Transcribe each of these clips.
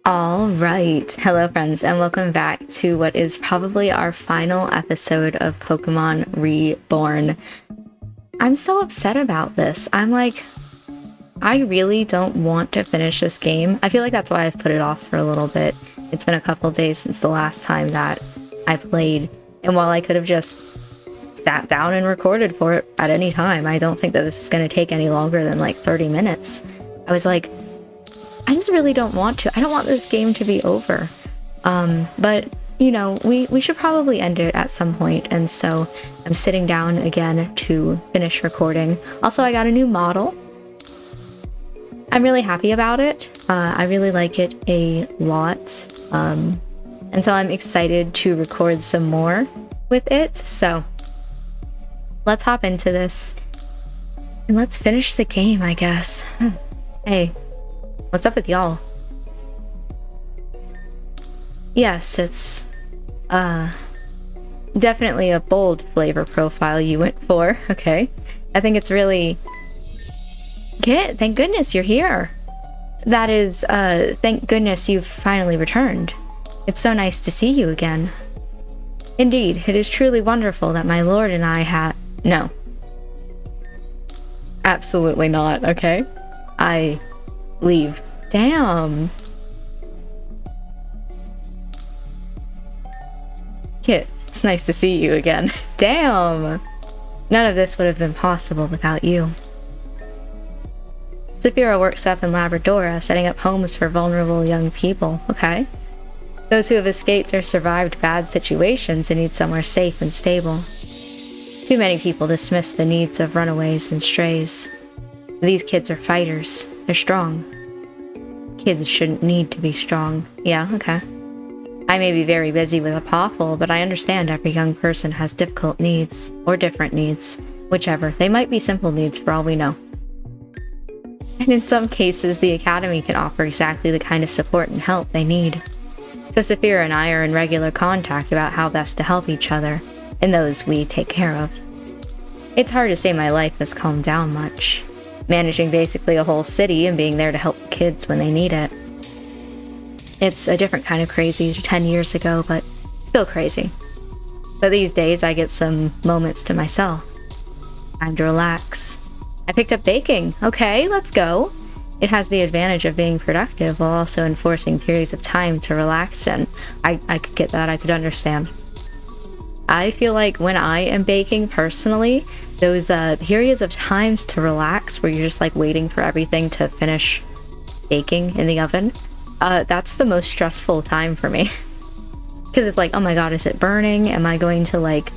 All right. Hello, friends, and welcome back to what is probably our final episode of Pokemon Reborn. I'm so upset about this. I really don't want to finish this game. I feel like that's why I've put it off for a little bit. It's been a couple days since the last time that I played, and while I could have just sat down and recorded for it at any time, I don't think that this is going to take any longer than like 30 minutes. I was like, I just really don't want to. I don't want this game to be over. But, you know, we should probably end it at some point, and so I'm sitting down again to finish recording. Also, I got a new model. I'm really happy about it. I really like it a lot. And so I'm excited to record some more with it. So let's hop into this and let's finish the game, I guess. Hey. What's up with y'all? Yes, it's definitely a bold flavor profile you went for. Okay. I think it's really... Kit, thank goodness you're here. That is, thank goodness you've finally returned. It's so nice to see you again. Indeed, it is truly wonderful that my lord and I had... No. Absolutely not, okay? I... leave. Damn. Kit, it's nice to see you again. Damn. None of this would have been possible without you. Zafira works up in Labradora, setting up homes for vulnerable young people. Okay. Those who have escaped or survived bad situations and need somewhere safe and stable. Too many people dismiss the needs of runaways and strays. These kids are fighters. They're strong. Kids shouldn't need to be strong. Yeah, okay. I may be very busy with a Poffle, but I understand every young person has difficult needs, or different needs. Whichever. They might be simple needs for all we know. And in some cases, the Academy can offer exactly the kind of support and help they need. So Saphira and I are in regular contact about how best to help each other, and those we take care of. It's hard to say my life has calmed down much. Managing basically a whole city and being there to help kids when they need it. It's a different kind of crazy 10 years ago, but still crazy. But these days I get some moments to myself. Time to relax. I picked up baking. Okay, let's go. It has the advantage of being productive while also enforcing periods of time to relax, and I could get that, I could understand. I feel like when I am baking personally, those periods of times to relax where you're just like waiting for everything to finish baking in the oven, that's the most stressful time for me. Because it's like, oh my god, is it burning? Am I going to like...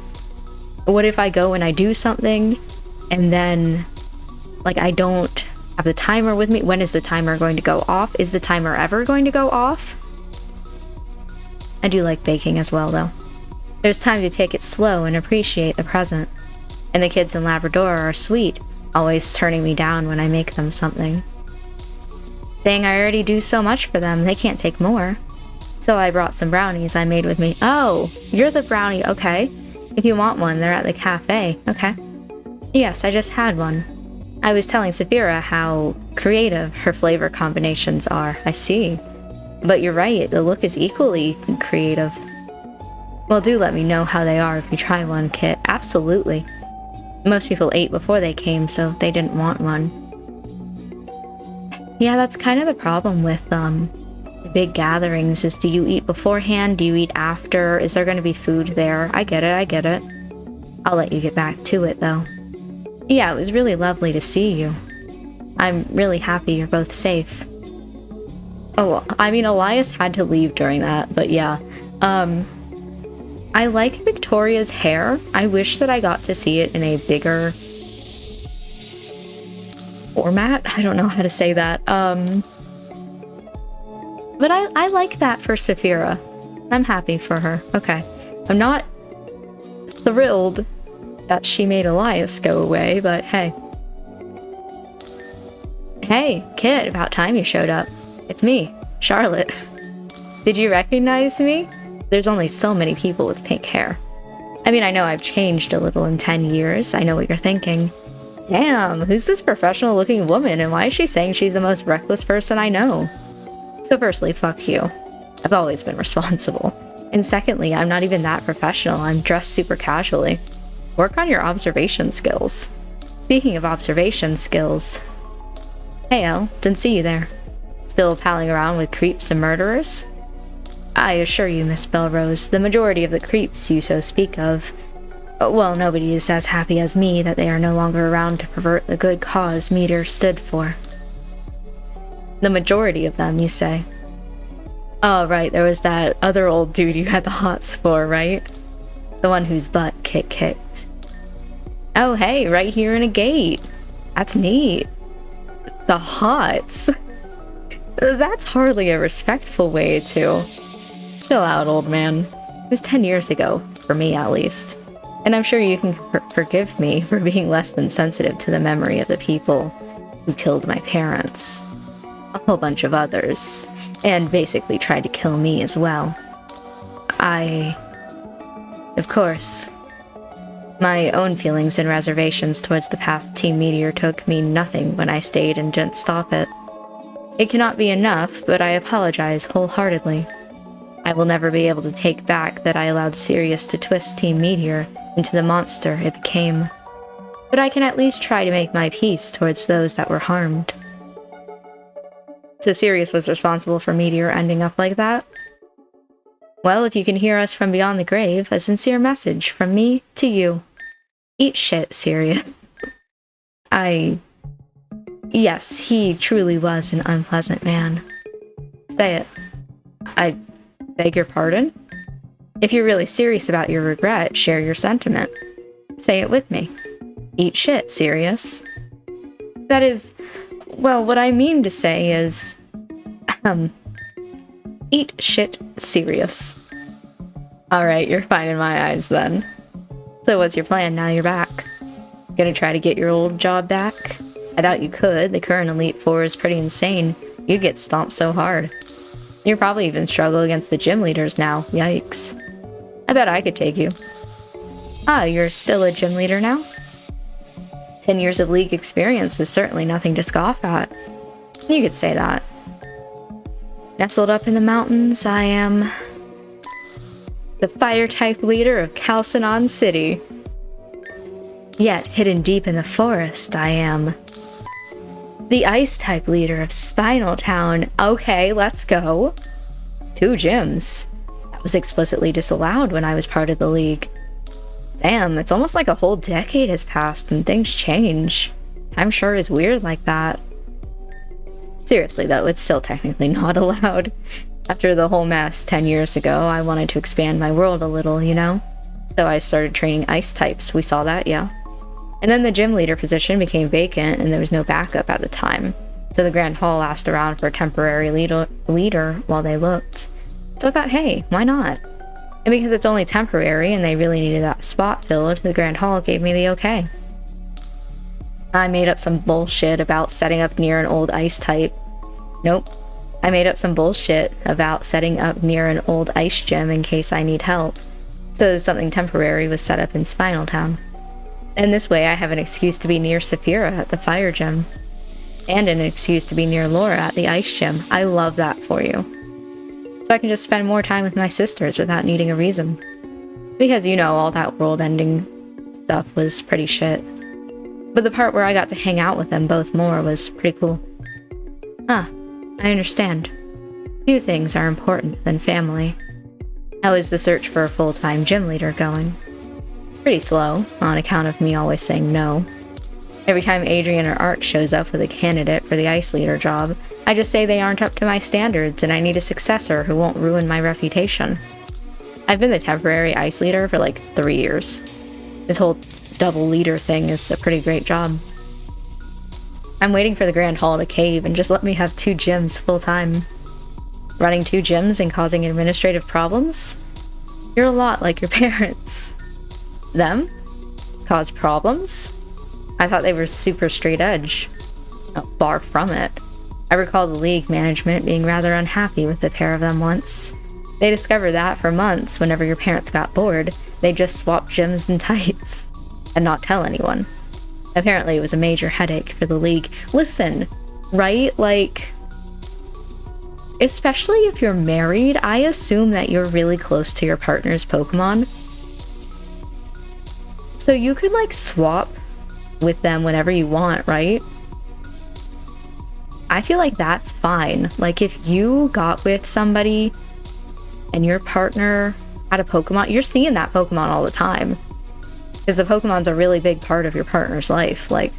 What if I go and I do something and then like I don't have the timer with me? When is the timer going to go off? Is the timer ever going to go off? I do like baking as well though. There's time to take it slow and appreciate the present. And the kids in Labrador are sweet, always turning me down when I make them something. Saying I already do so much for them, they can't take more. So I brought some brownies I made with me. Oh, you're the brownie, okay. If you want one, they're at the cafe, okay. Yes, I just had one. I was telling Saphira how creative her flavor combinations are. I see. But you're right, the look is equally creative. Well, do let me know how they are if you try one, Kit. Absolutely. Most people ate before they came, so they didn't want one. Yeah, that's kind of the problem with the big gatherings, is do you eat beforehand? Do you eat after? Is there going to be food there? I get it, I get it. I'll let you get back to it, though. Yeah, it was really lovely to see you. I'm really happy you're both safe. Oh, I mean, Elias had to leave during that, but yeah. I like Victoria's hair. I wish that I got to see it in a bigger format. I don't know how to say that. But I like that for Saphira. I'm happy for her. Okay. I'm not thrilled that she made Elias go away, but hey. Hey, kid, about time you showed up. It's me, Charlotte. Did you recognize me? There's only so many people with pink hair. I mean, I know I've changed a little in 10 years. I know what you're thinking. Damn, who's this professional-looking woman, and why is she saying she's the most reckless person I know? So firstly, fuck you. I've always been responsible. And secondly, I'm not even that professional. I'm dressed super casually. Work on your observation skills. Speaking of observation skills... Hey, Elle, didn't see you there. Still palling around with creeps and murderers? I assure you, Miss Belrose, the majority of the creeps you so speak of... Well, nobody is as happy as me that they are no longer around to pervert the good cause Meteor stood for. The majority of them, you say? Oh, right, there was that other old dude you had the hots for, right? The one whose butt Kit kicked. Oh, hey, right here in a gate. That's neat. The hots. That's hardly a respectful way to... Chill out, old man. It was 10 years ago, for me at least. And I'm sure you can forgive me for being less than sensitive to the memory of the people who killed my parents. A whole bunch of others. And basically tried to kill me as well. Of course. My own feelings and reservations towards the path Team Meteor took mean nothing when I stayed and didn't stop it. It cannot be enough, but I apologize wholeheartedly. I will never be able to take back that I allowed Sirius to twist Team Meteor into the monster it became. But I can at least try to make my peace towards those that were harmed. So Sirius was responsible for Meteor ending up like that? Well, if you can hear us from beyond the grave, a sincere message from me to you. Eat shit, Sirius. Yes, he truly was an unpleasant man. Say it. I beg your pardon? If you're really serious about your regret, share your sentiment. Say it with me. Eat shit, Sirius. That is... Well, what I mean to say is... Eat shit, Sirius. Alright, you're fine in my eyes then. So what's your plan now you're back? Gonna try to get your old job back? I doubt you could. The current Elite Four is pretty insane. You'd get stomped so hard. You'd probably even struggle against the gym leaders now. Yikes. I bet I could take you. Ah, you're still a gym leader now? 10 years of league experience is certainly nothing to scoff at. You could say that. Nestled up in the mountains, I am... the fire-type leader of Calcinon City. Yet, hidden deep in the forest, I am... the ice-type leader of Spinal Town. Okay, let's go. 2 gyms. That was explicitly disallowed when I was part of the league. Damn, it's almost like a whole decade has passed and things change. Time sure is weird like that. Seriously though, it's still technically not allowed. After the whole mess 10 years ago, I wanted to expand my world a little, you know? So I started training ice types, we saw that, yeah. And then the gym leader position became vacant and there was no backup at the time. So the Grand Hall asked around for a temporary leader while they looked. So I thought, hey, why not? And because it's only temporary and they really needed that spot filled, the Grand Hall gave me the okay. I made up some bullshit about setting up near an old ice type. Nope. I made up some bullshit about setting up near an old ice gym in case I need help. So something temporary was set up in Spinal Town. And this way I have an excuse to be near Saphira at the fire gym. And an excuse to be near Laura at the ice gym. I love that for you. So I can just spend more time with my sisters without needing a reason. Because you know, all that world-ending stuff was pretty shit. But the part where I got to hang out with them both more was pretty cool. Ah, I understand. Few things are important than family. How is the search for a full-time gym leader going? Pretty slow, on account of me always saying no. Every time Adrian or Art shows up with a candidate for the ice leader job, I just say they aren't up to my standards and I need a successor who won't ruin my reputation. I've been the temporary ice leader for like 3 years. This whole double leader thing is a pretty great job. I'm waiting for the Grand Hall to cave and just let me have 2 gyms full-time. Running 2 gyms and causing administrative problems? You're a lot like your parents. Them? Cause problems? I thought they were super straight edge. Oh, far from it. I recall the league management being rather unhappy with the pair of them once. They discovered that for months, whenever your parents got bored, they just swapped gyms and types. And not tell anyone. Apparently it was a major headache for the league. Listen, right? Like... Especially if you're married, I assume that you're really close to your partner's Pokemon. So you could like swap with them whenever you want, right? I feel like that's fine. Like if you got with somebody and your partner had a Pokemon, you're seeing that Pokemon all the time. Because the Pokemon's a really big part of your partner's life. Like,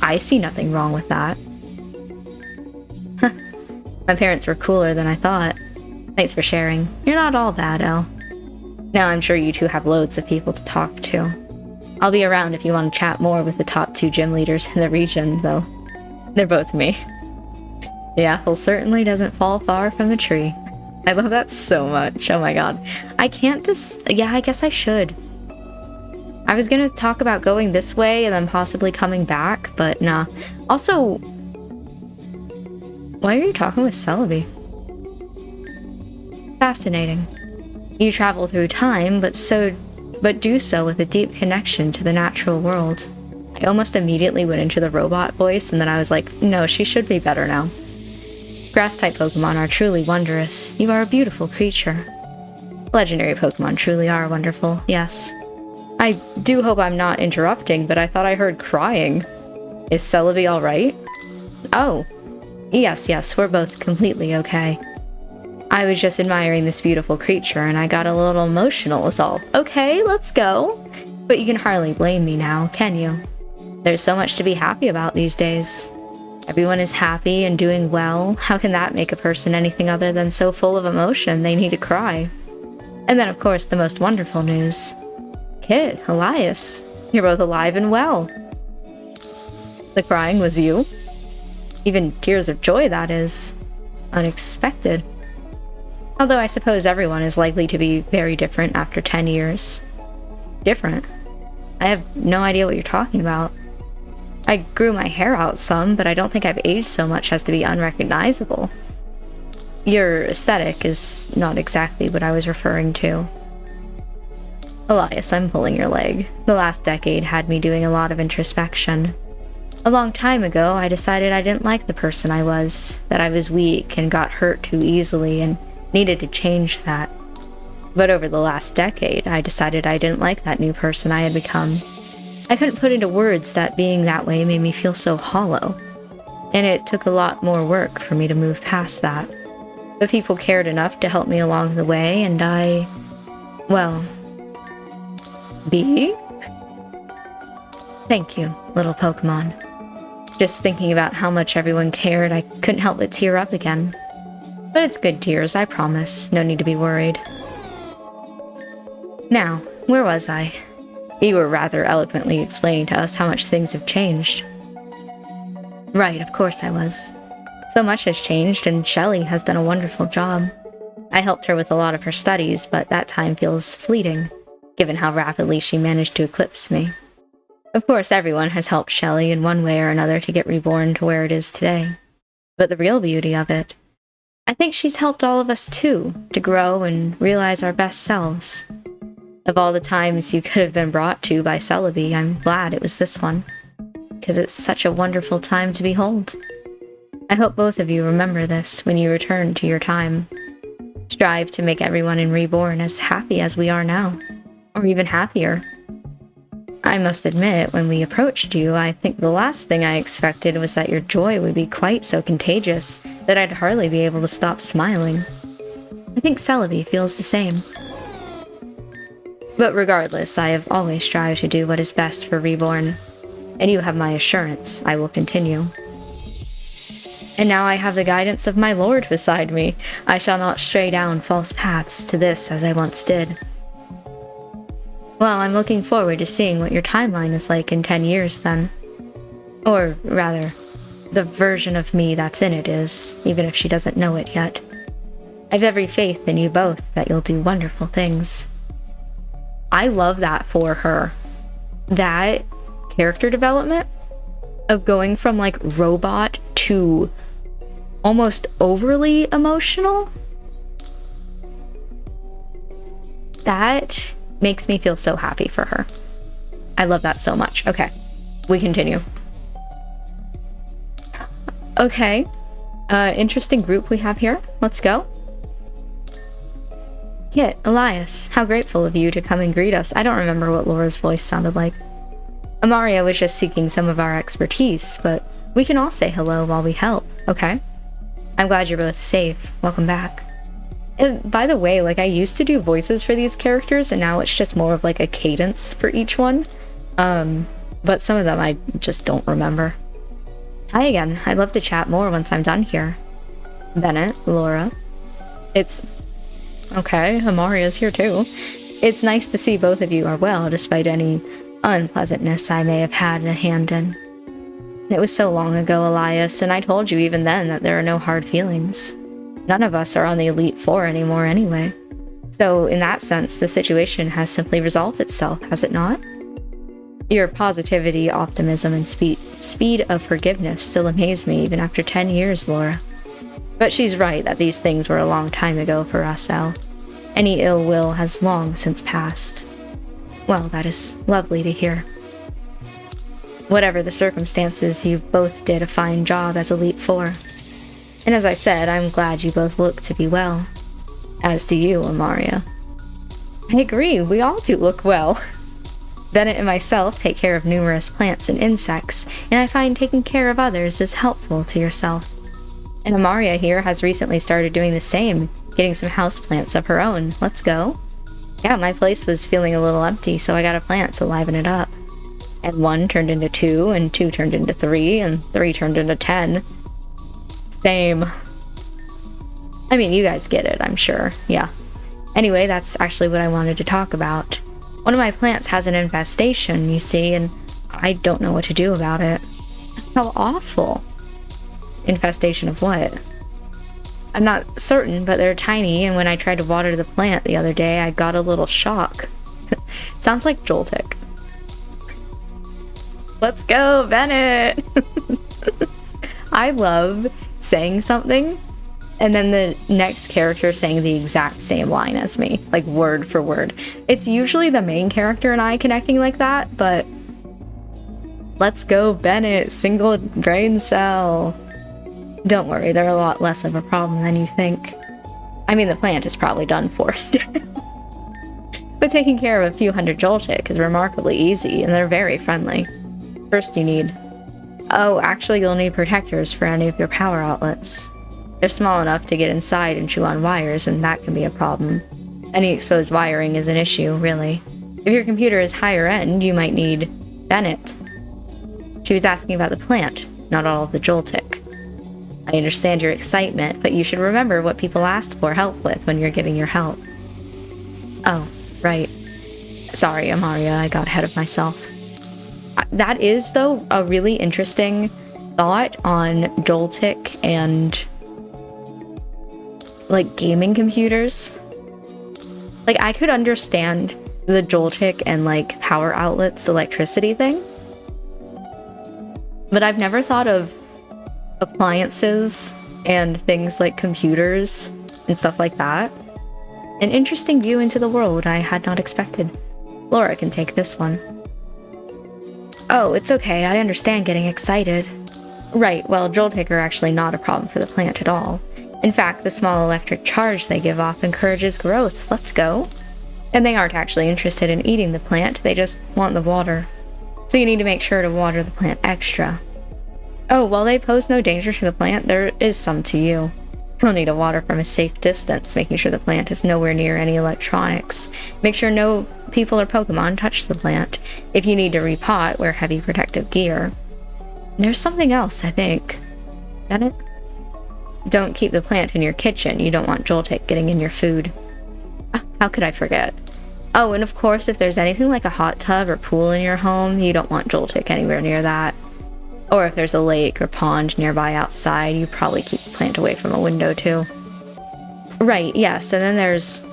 I see nothing wrong with that. My parents were cooler than I thought. Thanks for sharing. You're not all bad, Elle. Now I'm sure you two have loads of people to talk to. I'll be around if you want to chat more with the top 2 gym leaders in the region, though. They're both me. The apple certainly doesn't fall far from a tree. I love that so much. Oh my god. I can't yeah, I guess I should. I was gonna talk about going this way and then possibly coming back, but nah. Also, why are you talking with Celebi? Fascinating. You travel through time, but do so with a deep connection to the natural world. I almost immediately went into the robot voice, and then I was like, no, she should be better now. Grass-type Pokemon are truly wondrous. You are a beautiful creature. Legendary Pokemon truly are wonderful, yes. I do hope I'm not interrupting, but I thought I heard crying. Is Celebi alright? Oh. Yes, we're both completely okay. I was just admiring this beautiful creature, and I got a little emotional is all. Okay, let's go. But you can hardly blame me now, can you? There's so much to be happy about these days. Everyone is happy and doing well. How can that make a person anything other than so full of emotion they need to cry? And then, of course, the most wonderful news. Kid, Elias, you're both alive and well. The crying was you? Even tears of joy, that is. Unexpected. Although I suppose everyone is likely to be very different after 10 years. Different? I have no idea what you're talking about. I grew my hair out some, but I don't think I've aged so much as to be unrecognizable. Your aesthetic is not exactly what I was referring to. Elias, I'm pulling your leg. The last decade had me doing a lot of introspection. A long time ago, I decided I didn't like the person I was, that I was weak and got hurt too easily and needed to change that. But over the last decade, I decided I didn't like that new person I had become. I couldn't put into words that being that way made me feel so hollow. And it took a lot more work for me to move past that. But people cared enough to help me along the way, and well... Bee? Thank you, little Pokemon. Just thinking about how much everyone cared, I couldn't help but tear up again. But it's good tears, I promise. No need to be worried. Now, where was I? You were rather eloquently explaining to us how much things have changed. Right, of course I was. So much has changed, and Shelley has done a wonderful job. I helped her with a lot of her studies, but that time feels fleeting, given how rapidly she managed to eclipse me. Of course, everyone has helped Shelley in one way or another to get reborn to where it is today. But the real beauty of it, I think she's helped all of us too, to grow and realize our best selves. Of all the times you could have been brought to by Celebi, I'm glad it was this one, because it's such a wonderful time to behold. I hope both of you remember this when you return to your time. Strive to make everyone in Reborn as happy as we are now, or even happier. I must admit, when we approached you, I think the last thing I expected was that your joy would be quite so contagious that I'd hardly be able to stop smiling. I think Celebi feels the same. But regardless, I have always strived to do what is best for Reborn, and you have my assurance I will continue. And now I have the guidance of my lord beside me. I shall not stray down false paths to this as I once did. Well, I'm looking forward to seeing what your timeline is like in 10 years then. Or rather, the version of me that's in it is, even if she doesn't know it yet. I've every faith in you both that you'll do wonderful things. I love that for her. That character development of going from like robot to almost overly emotional. That makes me feel so happy for her. I love that so much. Okay, we continue. Okay, Interesting group we have here. Let's go. Kit, Elias, how grateful of you to come and greet us. I don't remember what Laura's voice sounded like. Amaria was just seeking some of our expertise, but we can all say hello while we help, okay? I'm glad you're both safe. Welcome back. And by the way, like, I used to do voices for these characters, and now it's just more of like a cadence for each one. But some of them I just don't remember. Hi again. I'd love to chat more once I'm done here. Bennett, Laura. It's... Okay, Amaria's here too. It's nice to see both of you are well, despite any unpleasantness I may have had a hand in. It was so long ago, Elias, and I told you even then that there are no hard feelings. None of us are on the Elite Four anymore anyway. So, in that sense, the situation has simply resolved itself, has it not? Your positivity, optimism, and speed of forgiveness still amaze me even after 10 years, Laura. But she's right that these things were a long time ago for us, Elle. Any ill will has long since passed. Well, that is lovely to hear. Whatever the circumstances, you both did a fine job as Elite Four. And as I said, I'm glad you both look to be well. As do you, Amaria. I agree, we all do look well. Bennett and myself take care of numerous plants and insects, and I find taking care of others is helpful to yourself. And Amaria here has recently started doing the same, getting some houseplants of her own. Let's go. Yeah, my place was feeling a little empty, so I got a plant to liven it up. And 1 turned into 2, and 2 turned into 3, and 3 turned into 10. Same. I mean, you guys get it, I'm sure. Yeah. Anyway, that's actually what I wanted to talk about. One of my plants has an infestation, you see, and I don't know what to do about it. How awful. Infestation of what? I'm not certain, but they're tiny, and when I tried to water the plant the other day, I got a little shock. Sounds like Joltik. Let's go, Bennett! I love saying something, and then the next character saying the exact same line as me, like word for word. It's usually the main character and I connecting like that, but let's go, Bennett, single brain cell. Don't worry, they're a lot less of a problem than you think. I mean, the plant is probably done for. But taking care of a few hundred Joltik is remarkably easy, and they're very friendly. First you need... Oh, actually you'll need protectors for any of your power outlets. They're small enough to get inside and chew on wires, and that can be a problem. Any exposed wiring is an issue, really. If your computer is higher end, you might need... Bennett. She was asking about the plant, not all of the Joltik. I understand your excitement, but you should remember what people asked for help with when you're giving your help. Oh, right. Sorry, Amaria, I got ahead of myself. That is, though, a really interesting thought on Joltik and, like, gaming computers. Like, I could understand the Joltik and, like, power outlets electricity thing. But I've never thought of appliances and things like computers and stuff like that. An interesting view into the world I had not expected. Laura can take this one. Oh, it's okay, I understand getting excited. Right, well, Joltik are actually not a problem for the plant at all. In fact, the small electric charge they give off encourages growth. Let's go. And they aren't actually interested in eating the plant, they just want the water. So you need to make sure to water the plant extra. Oh, while they pose no danger to the plant, there is some to you. You'll need to water from a safe distance, making sure the plant is nowhere near any electronics. Make sure no people or Pokemon touch the plant. If you need to repot, wear heavy protective gear. There's something else, I think. Bennett? Don't keep the plant in your kitchen. You don't want Joltik getting in your food. How could I forget? Oh, and of course, if there's anything like a hot tub or pool in your home, you don't want Joltik anywhere near that. Or if there's a lake or pond nearby outside, you probably keep the plant away from a window too. Right, yes, and then there's...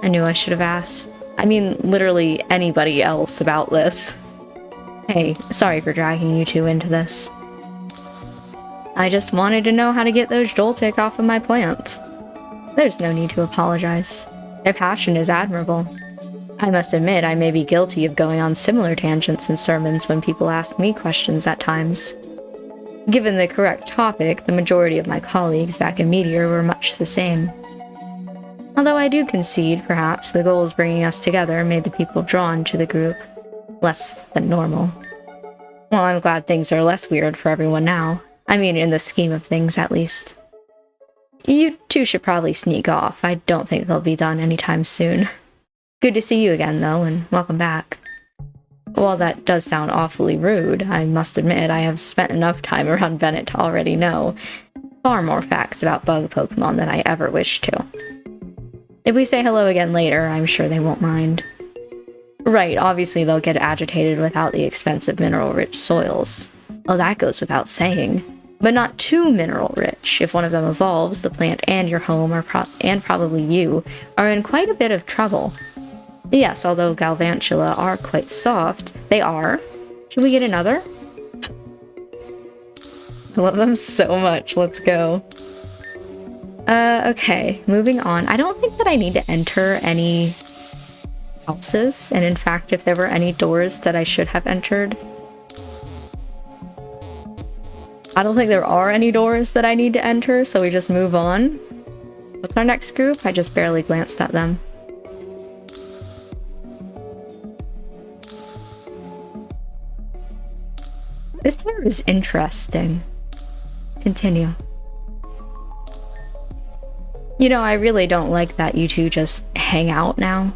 I knew I should have asked. I mean, literally anybody else about this. Hey, sorry for dragging you two into this. I just wanted to know how to get those Joltik off of my plant. There's no need to apologize. Their passion is admirable. I must admit I may be guilty of going on similar tangents in sermons when people ask me questions at times. Given the correct topic, the majority of my colleagues back in Meteor were much the same. Although I do concede, perhaps, the goals bringing us together made the people drawn to the group less than normal. Well, I'm glad things are less weird for everyone now. I mean, in the scheme of things, at least. You two should probably sneak off. I don't think they'll be done anytime soon. Good to see you again, though, and welcome back. While that does sound awfully rude, I must admit I have spent enough time around Bennett to already know far more facts about bug Pokemon than I ever wished to. If we say hello again later, I'm sure they won't mind. Right, obviously they'll get agitated without the expensive mineral-rich soils. Well, that goes without saying. But not too mineral-rich. If one of them evolves, the plant and your home, and probably you, are in quite a bit of trouble. Yes, although Galvantula are quite soft, they are. Should we get another? I love them so much. Let's go. Okay, moving on. I don't think that I need to enter any houses, and in fact, if there were any doors that I should have entered, I don't think there are any doors that I need to enter, so we just move on. What's our next group? I just barely glanced at them. This hair is interesting. Continue. You know, I really don't like that you two just hang out now.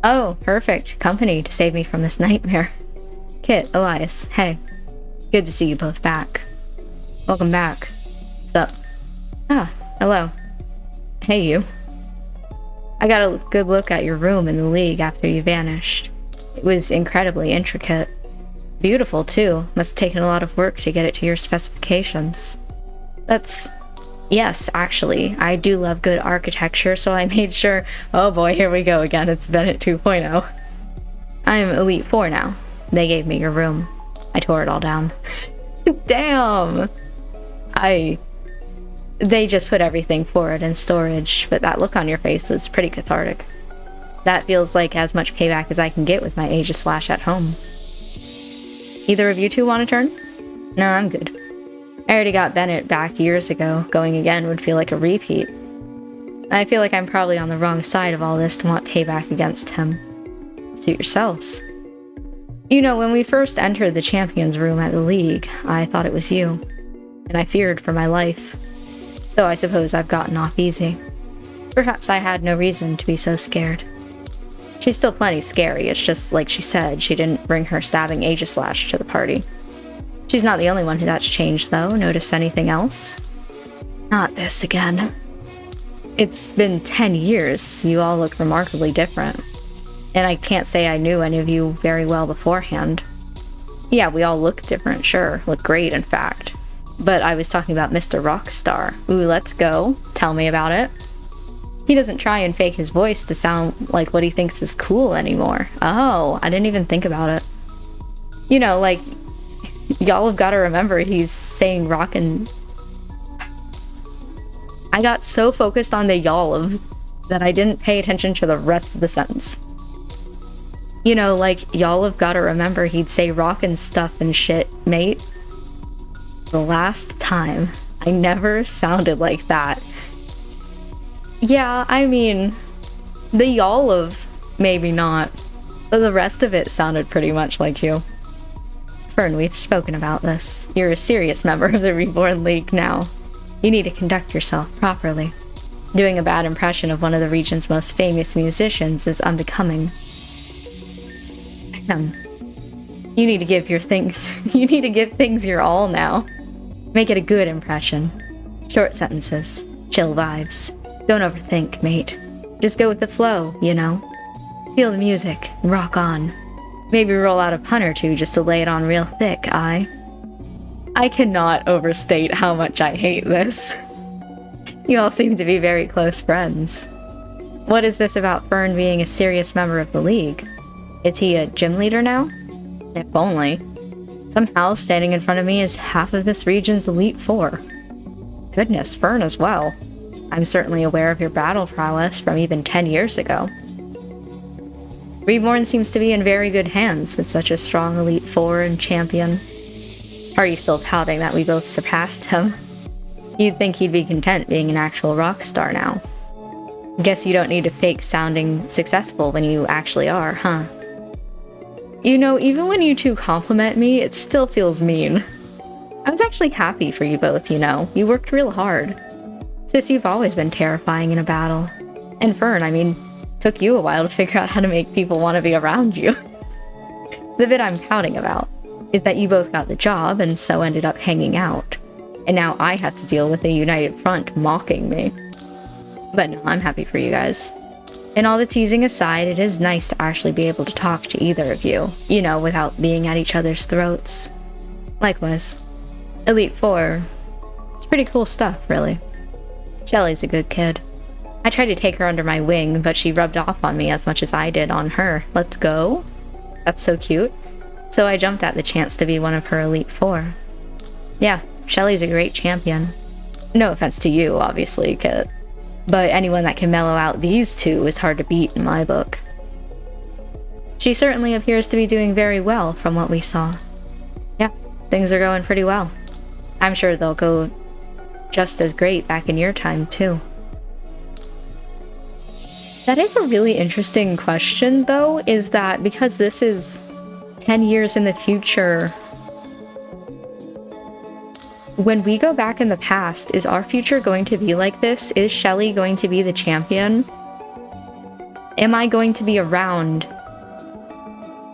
Oh, perfect. Company to save me from this nightmare. Kit, Elias, hey. Good to see you both back. Welcome back. What's up? Ah, hello. Hey, you. I got a good look at your room in the league after you vanished. It was incredibly intricate. Beautiful, too. Must have taken a lot of work to get it to your specifications. Yes, actually. I do love good architecture, so I made sure— oh boy, here we go again. It's Bennett 2.0. I'm Elite 4 now. They gave me your room. I tore it all down. Damn! They just put everything forward in storage, but that look on your face was pretty cathartic. That feels like as much payback as I can get with my Aegislash at home. Either of you two want a turn? No, I'm good. I already got Bennett back years ago. Going again would feel like a repeat. I feel like I'm probably on the wrong side of all this to want payback against him. Suit yourselves. You know, when we first entered the champions room at the league, I thought it was you, and I feared for my life. So I suppose I've gotten off easy. Perhaps I had no reason to be so scared. She's still plenty scary, it's just like she said, she didn't bring her stabbing Aegislash to the party. She's not the only one who that's changed, though. Notice anything else? Not this again. It's been 10 years. You all look remarkably different. And I can't say I knew any of you very well beforehand. Yeah, we all look different, sure. Look great, in fact. But I was talking about Mr. Rockstar. Ooh, let's go. Tell me about it. He doesn't try and fake his voice to sound like what he thinks is cool anymore. Oh, I didn't even think about it. You know, like, y'all have got to remember he's saying rockin'. I got so focused on the y'all of that I didn't pay attention to the rest of the sentence. You know, like, y'all have got to remember he'd say rockin' stuff and shit, mate. The last time, I never sounded like that. Yeah, I mean, the y'all of maybe not, but the rest of it sounded pretty much like you. Fern, we've spoken about this. You're a serious member of the Reborn League now. You need to conduct yourself properly. Doing a bad impression of one of the region's most famous musicians is unbecoming. You need to give things your all now. Make it a good impression. Short sentences. Chill vibes. Don't overthink, mate. Just go with the flow, you know? Feel the music and rock on. Maybe roll out a pun or two just to lay it on real thick, I cannot overstate how much I hate this. You all seem to be very close friends. What is this about Fern being a serious member of the League? Is he a gym leader now? If only. Somehow, standing in front of me is half of this region's Elite Four. Goodness, Fern as well. I'm certainly aware of your battle prowess from even 10 years ago. Reborn seems to be in very good hands with such a strong Elite Four and champion. Are you still pouting that we both surpassed him? You'd think he'd be content being an actual rock star now. Guess you don't need to fake sounding successful when you actually are, huh? You know, even when you two compliment me, it still feels mean. I was actually happy for you both, you know. You worked real hard. Sis, you've always been terrifying in a battle. And Fern, I mean, took you a while to figure out how to make people want to be around you. The bit I'm pouting about is that you both got the job and so ended up hanging out. And now I have to deal with a united front mocking me. But no, I'm happy for you guys. And all the teasing aside, it is nice to actually be able to talk to either of you, you know, without being at each other's throats. Likewise. Elite Four. It's pretty cool stuff, really. Shelly's a good kid. I tried to take her under my wing, but she rubbed off on me as much as I did on her. Let's go? That's so cute. So I jumped at the chance to be one of her Elite Four. Yeah, Shelly's a great champion. No offense to you, obviously, Kit. But anyone that can mellow out these two is hard to beat in my book. She certainly appears to be doing very well from what we saw. Yeah, things are going pretty well. I'm sure they'll go just as great back in your time, too. That is a really interesting question, though, is that because this is 10 years in the future, when we go back in the past, is our future going to be like this? Is Shelly going to be the champion? Am I going to be around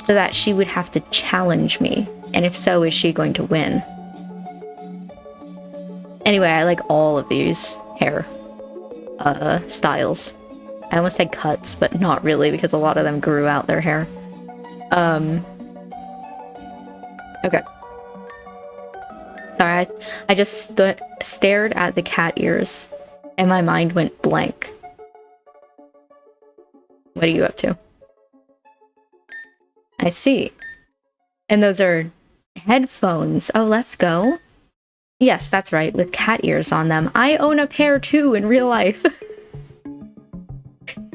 so that she would have to challenge me? And if so, is she going to win? Anyway, I like all of these hair styles. I almost said cuts, but not really, because a lot of them grew out their hair. Okay. Sorry, I just stared at the cat ears, and my mind went blank. What are you up to? I see. And those are headphones. Oh, let's go. Yes, that's right, with cat ears on them. I own a pair too in real life.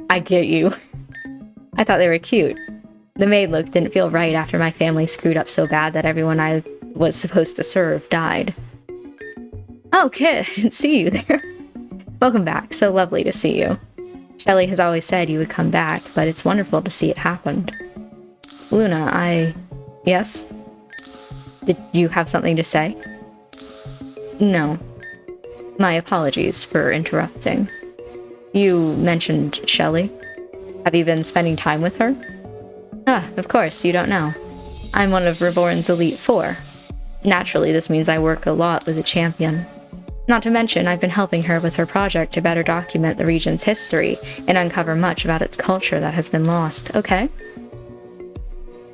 I get you. I thought they were cute. The maid look didn't feel right after my family screwed up so bad that everyone I was supposed to serve died. Oh, Kit, I didn't see you there. Welcome back, so lovely to see you. Shelly has always said you would come back, but it's wonderful to see it happened. Luna, Yes? Did you have something to say? No. My apologies for interrupting. You mentioned Shelly. Have you been spending time with her? Ah, of course, you don't know. I'm one of Reborn's Elite Four. Naturally, this means I work a lot with the champion. Not to mention, I've been helping her with her project to better document the region's history and uncover much about its culture that has been lost, okay?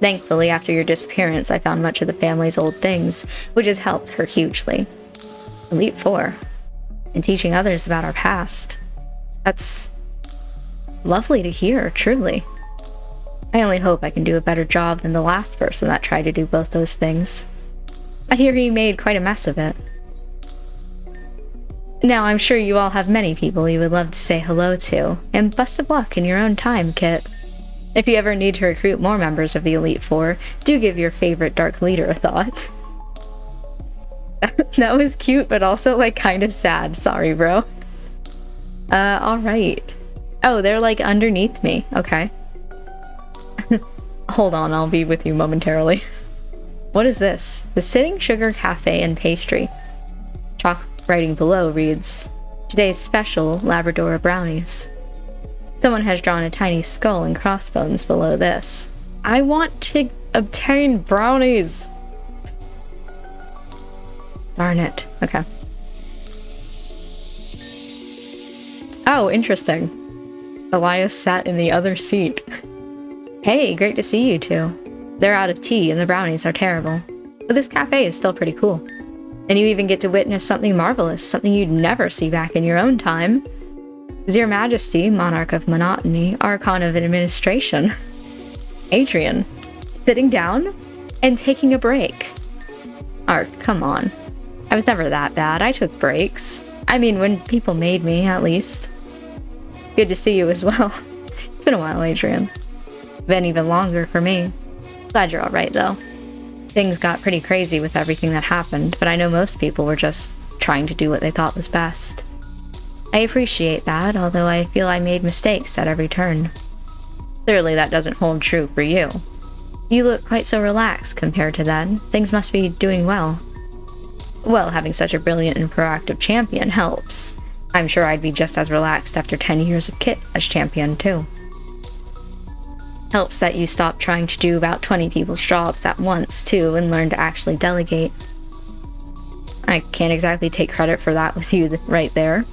Thankfully, after your disappearance, I found much of the family's old things, which has helped her hugely. Elite Four. And teaching others about our past. That's lovely to hear, truly. I only hope I can do a better job than the last person that tried to do both those things. I hear he made quite a mess of it. Now, I'm sure you all have many people you would love to say hello to, and best of luck in your own time, Kit. If you ever need to recruit more members of the Elite Four, do give your favorite Dark Leader a thought. That was cute, but also, like, kind of sad. Sorry, bro. Alright. Oh, they're, like, underneath me. Okay. Hold on, I'll be with you momentarily. What is this? The Sitting Sugar Cafe and Pastry. Chalk writing below reads, Today's special, Labrador brownies. Someone has drawn a tiny skull and crossbones below this. I want to obtain brownies! Darn it. Okay. Oh, interesting. Elias sat in the other seat. Hey, great to see you two. They're out of tea and the brownies are terrible. But this cafe is still pretty cool. And you even get to witness something marvelous, something you'd never see back in your own time. Your Majesty, Monarch of Monotony, Archon of Administration. Adrian, sitting down and taking a break. Ark, come on. I was never that bad. I took breaks. I mean, when people made me, at least. Good to see you as well. It's been a while, Adrian. Been even longer for me. Glad you're alright, though. Things got pretty crazy with everything that happened, but I know most people were just trying to do what they thought was best. I appreciate that, although I feel I made mistakes at every turn. Clearly that doesn't hold true for you. You look quite so relaxed compared to then. Things must be doing well. Well, having such a brilliant and proactive champion helps. I'm sure I'd be just as relaxed after 10 years of Kit as champion, too. Helps that you stop trying to do about 20 people's jobs at once, too, and learn to actually delegate. I can't exactly take credit for that with you right there.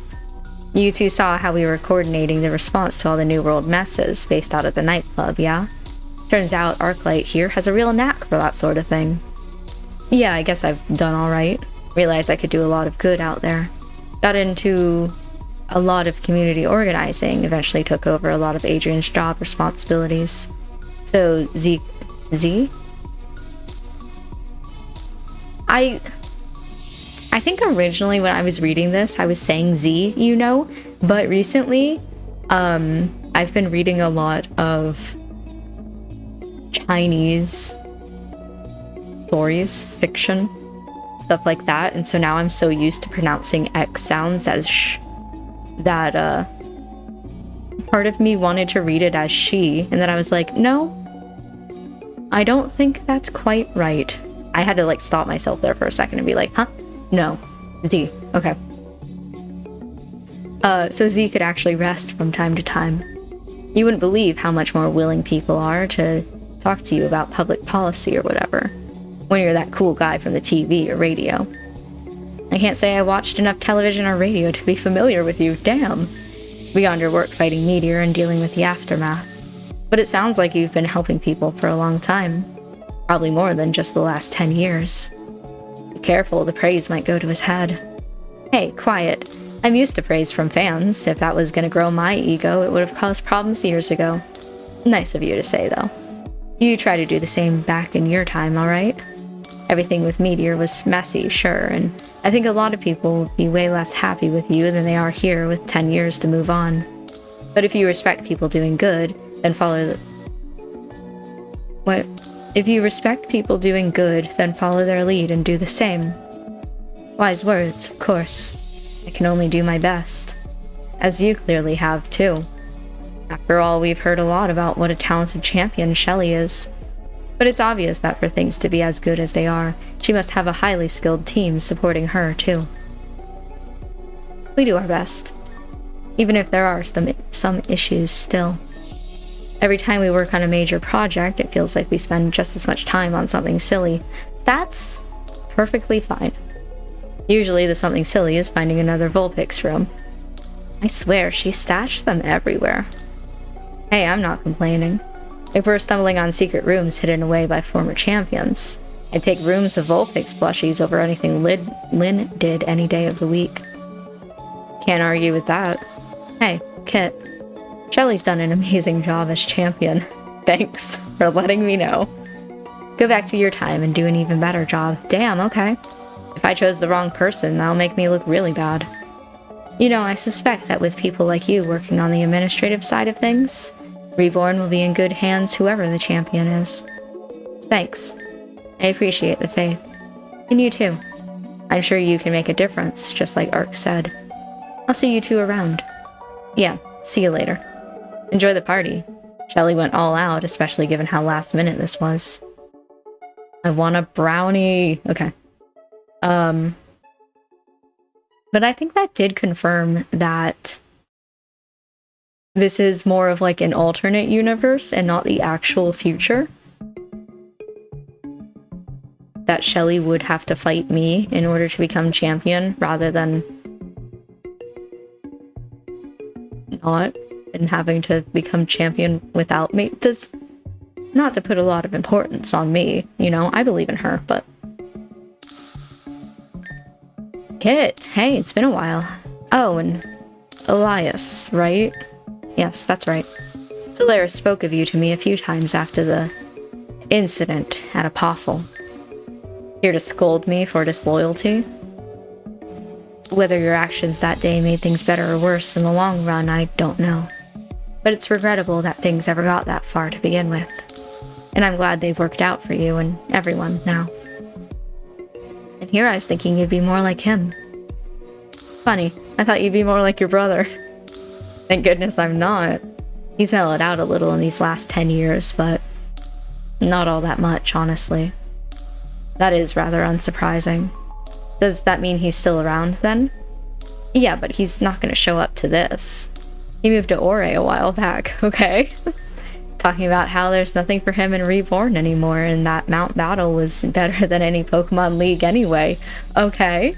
You two saw how we were coordinating the response to all the New World messes based out at the nightclub, yeah? Turns out Arclight here has a real knack for that sort of thing. Yeah, I guess I've done alright. Realized I could do a lot of good out there. Got into a lot of community organizing, eventually took over a lot of Adrian's job responsibilities. So, Z? I think originally when I was reading this, I was saying Z, you know, but recently, I've been reading a lot of Chinese stories, fiction, stuff like that, and so now I'm so used to pronouncing X sounds as sh that part of me wanted to read it as she, and then I was like, no, I don't think that's quite right. I had to like stop myself there for a second and be like, huh? No. Z. Okay. So Z could actually rest from time to time. You wouldn't believe how much more willing people are to talk to you about public policy or whatever, when you're that cool guy from the TV or radio. I can't say I watched enough television or radio to be familiar with you, damn. Beyond your work fighting Meteor and dealing with the aftermath. But it sounds like you've been helping people for a long time. Probably more than just the last 10 years. Be careful, the praise might go to his head. Hey, quiet. I'm used to praise from fans. If that was gonna grow my ego, it would have caused problems years ago. Nice of you to say, though. You try to do the same back in your time, alright? Everything with Meteor was messy, sure, and I think a lot of people will be way less happy with you than they are here with 10 years to move on. But if you respect people doing good, then follow the... What? If you respect people doing good, then follow their lead and do the same. Wise words, of course. I can only do my best. As you clearly have, too. After all, we've heard a lot about what a talented champion Shelley is. But it's obvious that for things to be as good as they are, she must have a highly skilled team supporting her, too. We do our best. Even if there are some issues still. Every time we work on a major project, it feels like we spend just as much time on something silly. That's perfectly fine. Usually the something silly is finding another Vulpix room. I swear, she stashed them everywhere. Hey, I'm not complaining. If we're stumbling on secret rooms hidden away by former champions, I'd take rooms of Vulpix plushies over anything Lynn did any day of the week. Can't argue with that. Hey, Kit. Shelley's done an amazing job as champion. Thanks for letting me know. Go back to your time and do an even better job. Damn, okay. If I chose the wrong person, that'll make me look really bad. You know, I suspect that with people like you working on the administrative side of things, Reborn will be in good hands whoever the champion is. Thanks. I appreciate the faith. And you too. I'm sure you can make a difference, just like Ark said. I'll see you two around. Yeah, see you later. Enjoy the party. Shelley went all out, especially given how last minute this was. I want a brownie. Okay. But I think that did confirm that this is more of like an alternate universe and not the actual future. That Shelley would have to fight me in order to become champion rather than not, and having to become champion without me. Not to put a lot of importance on me, you know, I believe in her, but... Kit, hey, it's been a while. Oh, and Elias, right? Yes, that's right. Solaris spoke of you to me a few times after the incident at Apophel. Here to scold me for disloyalty? Whether your actions that day made things better or worse in the long run, I don't know. But it's regrettable that things ever got that far to begin with. And I'm glad they've worked out for you and everyone now. And here I was thinking you'd be more like him. Funny, I thought you'd be more like your brother. Thank goodness I'm not. He's mellowed out a little in these last 10 years, but not all that much, honestly. That is rather unsurprising. Does that mean he's still around, then? Yeah, but he's not gonna show up to this. He moved to Ore a while back, okay? Talking about how there's nothing for him in Reborn anymore, and that Mount Battle was better than any Pokemon League anyway. Okay.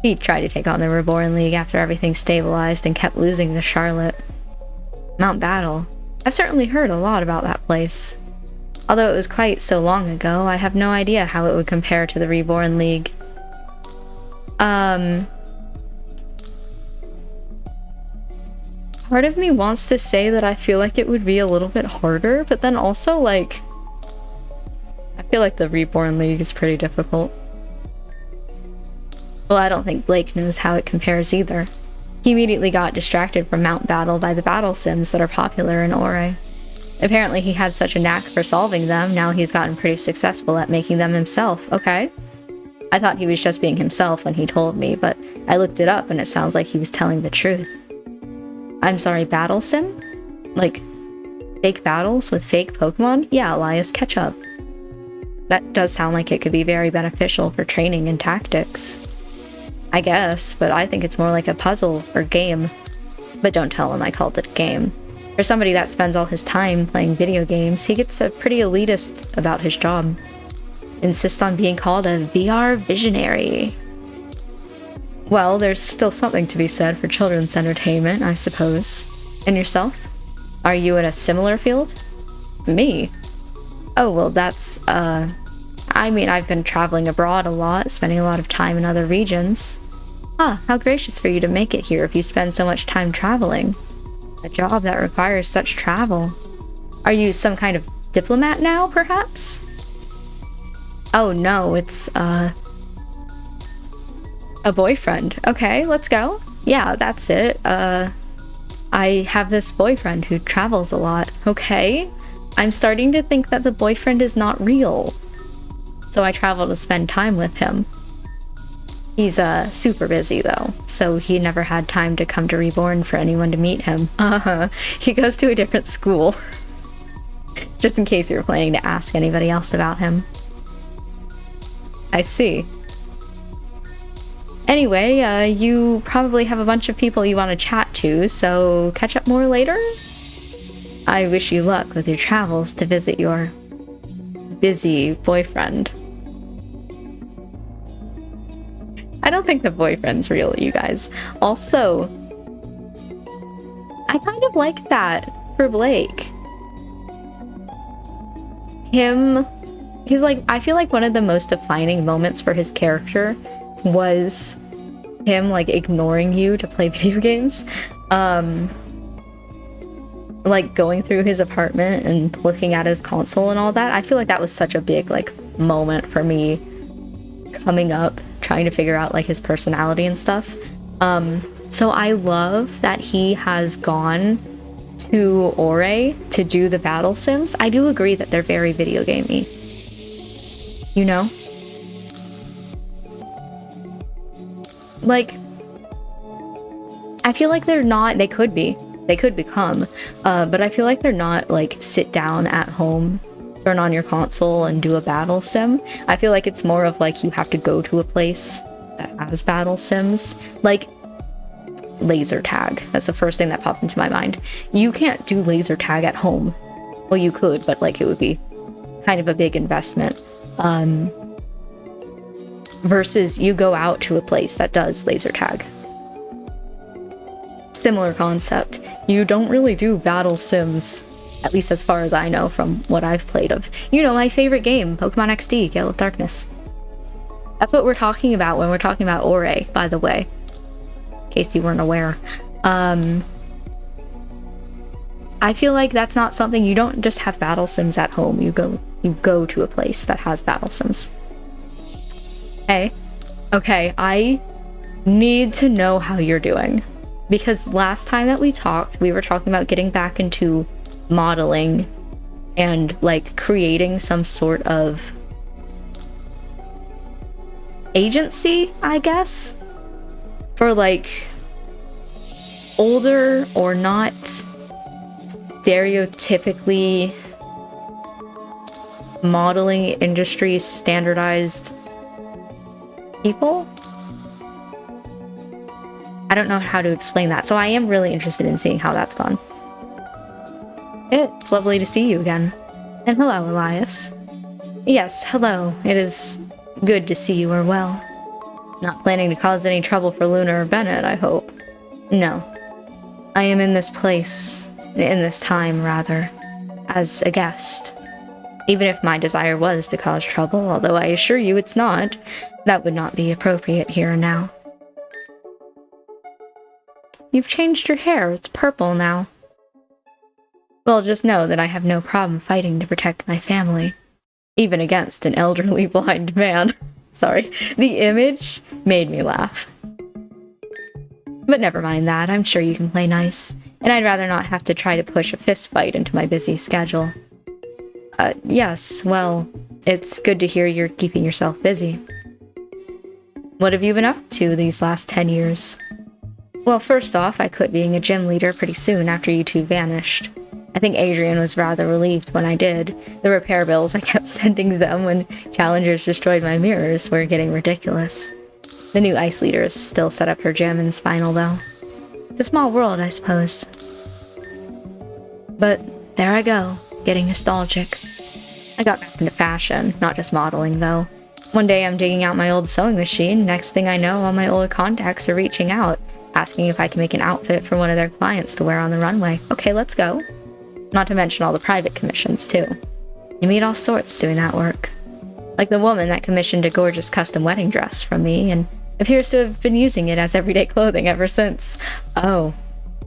He tried to take on the Reborn League after everything stabilized and kept losing to Charlotte. Mount Battle. I've certainly heard a lot about that place. Although it was quite so long ago, I have no idea how it would compare to the Reborn League. Part of me wants to say that I feel like it would be a little bit harder, but then also, like, I feel like the Reborn League is pretty difficult. Well, I don't think Blake knows how it compares either. He immediately got distracted from Mount Battle by the battle sims that are popular in Ore. Apparently he had such a knack for solving them, now he's gotten pretty successful at making them himself, okay? I thought he was just being himself when he told me, but I looked it up and it sounds like he was telling the truth. I'm sorry, battle sim? Like, fake battles with fake Pokemon? Yeah, Elias, catch up. That does sound like it could be very beneficial for training and tactics. I guess, but I think it's more like a puzzle or game. But don't tell him I called it a game. For somebody that spends all his time playing video games, he gets pretty elitist about his job. Insists on being called a VR visionary. Well, there's still something to be said for children's entertainment, I suppose. And yourself? Are you in a similar field? Me? Oh, well, that's, I mean, I've been traveling abroad a lot, spending a lot of time in other regions. Ah, how gracious for you to make it here if you spend so much time traveling. A job that requires such travel. Are you some kind of diplomat now, perhaps? Oh no, it's, a boyfriend. Okay, let's go. Yeah, that's it. I have this boyfriend who travels a lot. Okay. I'm starting to think that the boyfriend is not real. So I travel to spend time with him. He's, super busy, though, so he never had time to come to Reborn for anyone to meet him. He goes to a different school. Just in case you were planning to ask anybody else about him. I see. Anyway, you probably have a bunch of people you want to chat to, so catch up more later? I wish you luck with your travels to visit your busy boyfriend. I don't think the boyfriend's real, you guys. Also, I kind of like that for Blake. He's like, I feel like one of the most defining moments for his character was him, like, ignoring you to play video games. Like, going through his apartment and looking at his console and all that. I feel like that was such a big, like, moment for me coming up, trying to figure out, like, his personality and stuff. So I love that he has gone to Ore to do the battle sims. I do agree that they're very video gamey. You know? Like, I feel like they're not, they could be. They could become, but I feel like they're not, like, sit down at home, turn on your console and do a battle sim. I feel like it's more of, like, you have to go to a place that has battle sims. Like, laser tag. That's the first thing that popped into my mind. You can't do laser tag at home. Well, you could, but, like, it would be kind of a big investment. Versus you go out to a place that does laser tag. Similar concept. You don't really do battle sims, at least as far as I know from what I've played of. You know, my favorite game, Pokemon XD, Gale of Darkness. That's what we're talking about when we're talking about Ore, by the way. In case you weren't aware. I feel like that's not something, you don't just have battle sims at home. You go to a place that has battle sims. Okay, I need to know how you're doing. Because last time that we talked, we were talking about getting back into modeling and, like, creating some sort of agency, I guess, for like older or not stereotypically modeling industry standardized people. I don't know how to explain that, so I am really interested in seeing how that's gone. It's lovely to see you again. And hello, Elias. Yes, hello. It is good to see you are well. Not planning to cause any trouble for Luna or Bennett, I hope. No. I am in this place, in this time, rather, as a guest. Even if my desire was to cause trouble, although I assure you it's not, that would not be appropriate here and now. You've changed your hair. It's purple now. Well, just know that I have no problem fighting to protect my family. Even against an elderly blind man. Sorry, the image made me laugh. But never mind that, I'm sure you can play nice. And I'd rather not have to try to push a fist fight into my busy schedule. Yes, well, it's good to hear you're keeping yourself busy. What have you been up to these last 10 years? Well, first off, I quit being a gym leader pretty soon after you two vanished. I think Adrian was rather relieved when I did. The repair bills I kept sending them when Challengers destroyed my mirrors were getting ridiculous. The new ice leader has still set up her gym in Spinal, though. It's a small world, I suppose. But there I go, getting nostalgic. I got back into fashion, not just modeling, though. One day I'm digging out my old sewing machine, next thing I know, all my old contacts are reaching out, asking if I can make an outfit for one of their clients to wear on the runway. Okay, let's go. Not to mention all the private commissions, too. You meet all sorts doing that work. Like the woman that commissioned a gorgeous custom wedding dress from me, and appears to have been using it as everyday clothing ever since. Oh,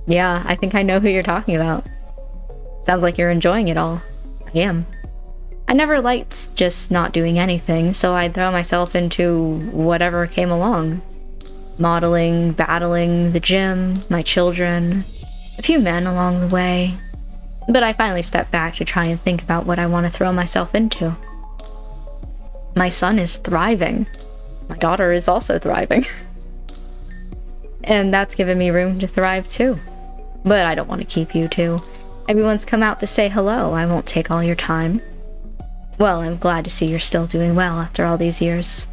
yeah, I think I know who you're talking about. Sounds like you're enjoying it all. I am. I never liked just not doing anything, so I'd throw myself into whatever came along. Modeling, battling, the gym, my children, a few men along the way. But I finally stepped back to try and think about what I want to throw myself into. My son is thriving. My daughter is also thriving. And that's given me room to thrive too. But I don't want to keep you two. Everyone's come out to say hello. I won't take all your time. Well, I'm glad to see you're still doing well after all these years.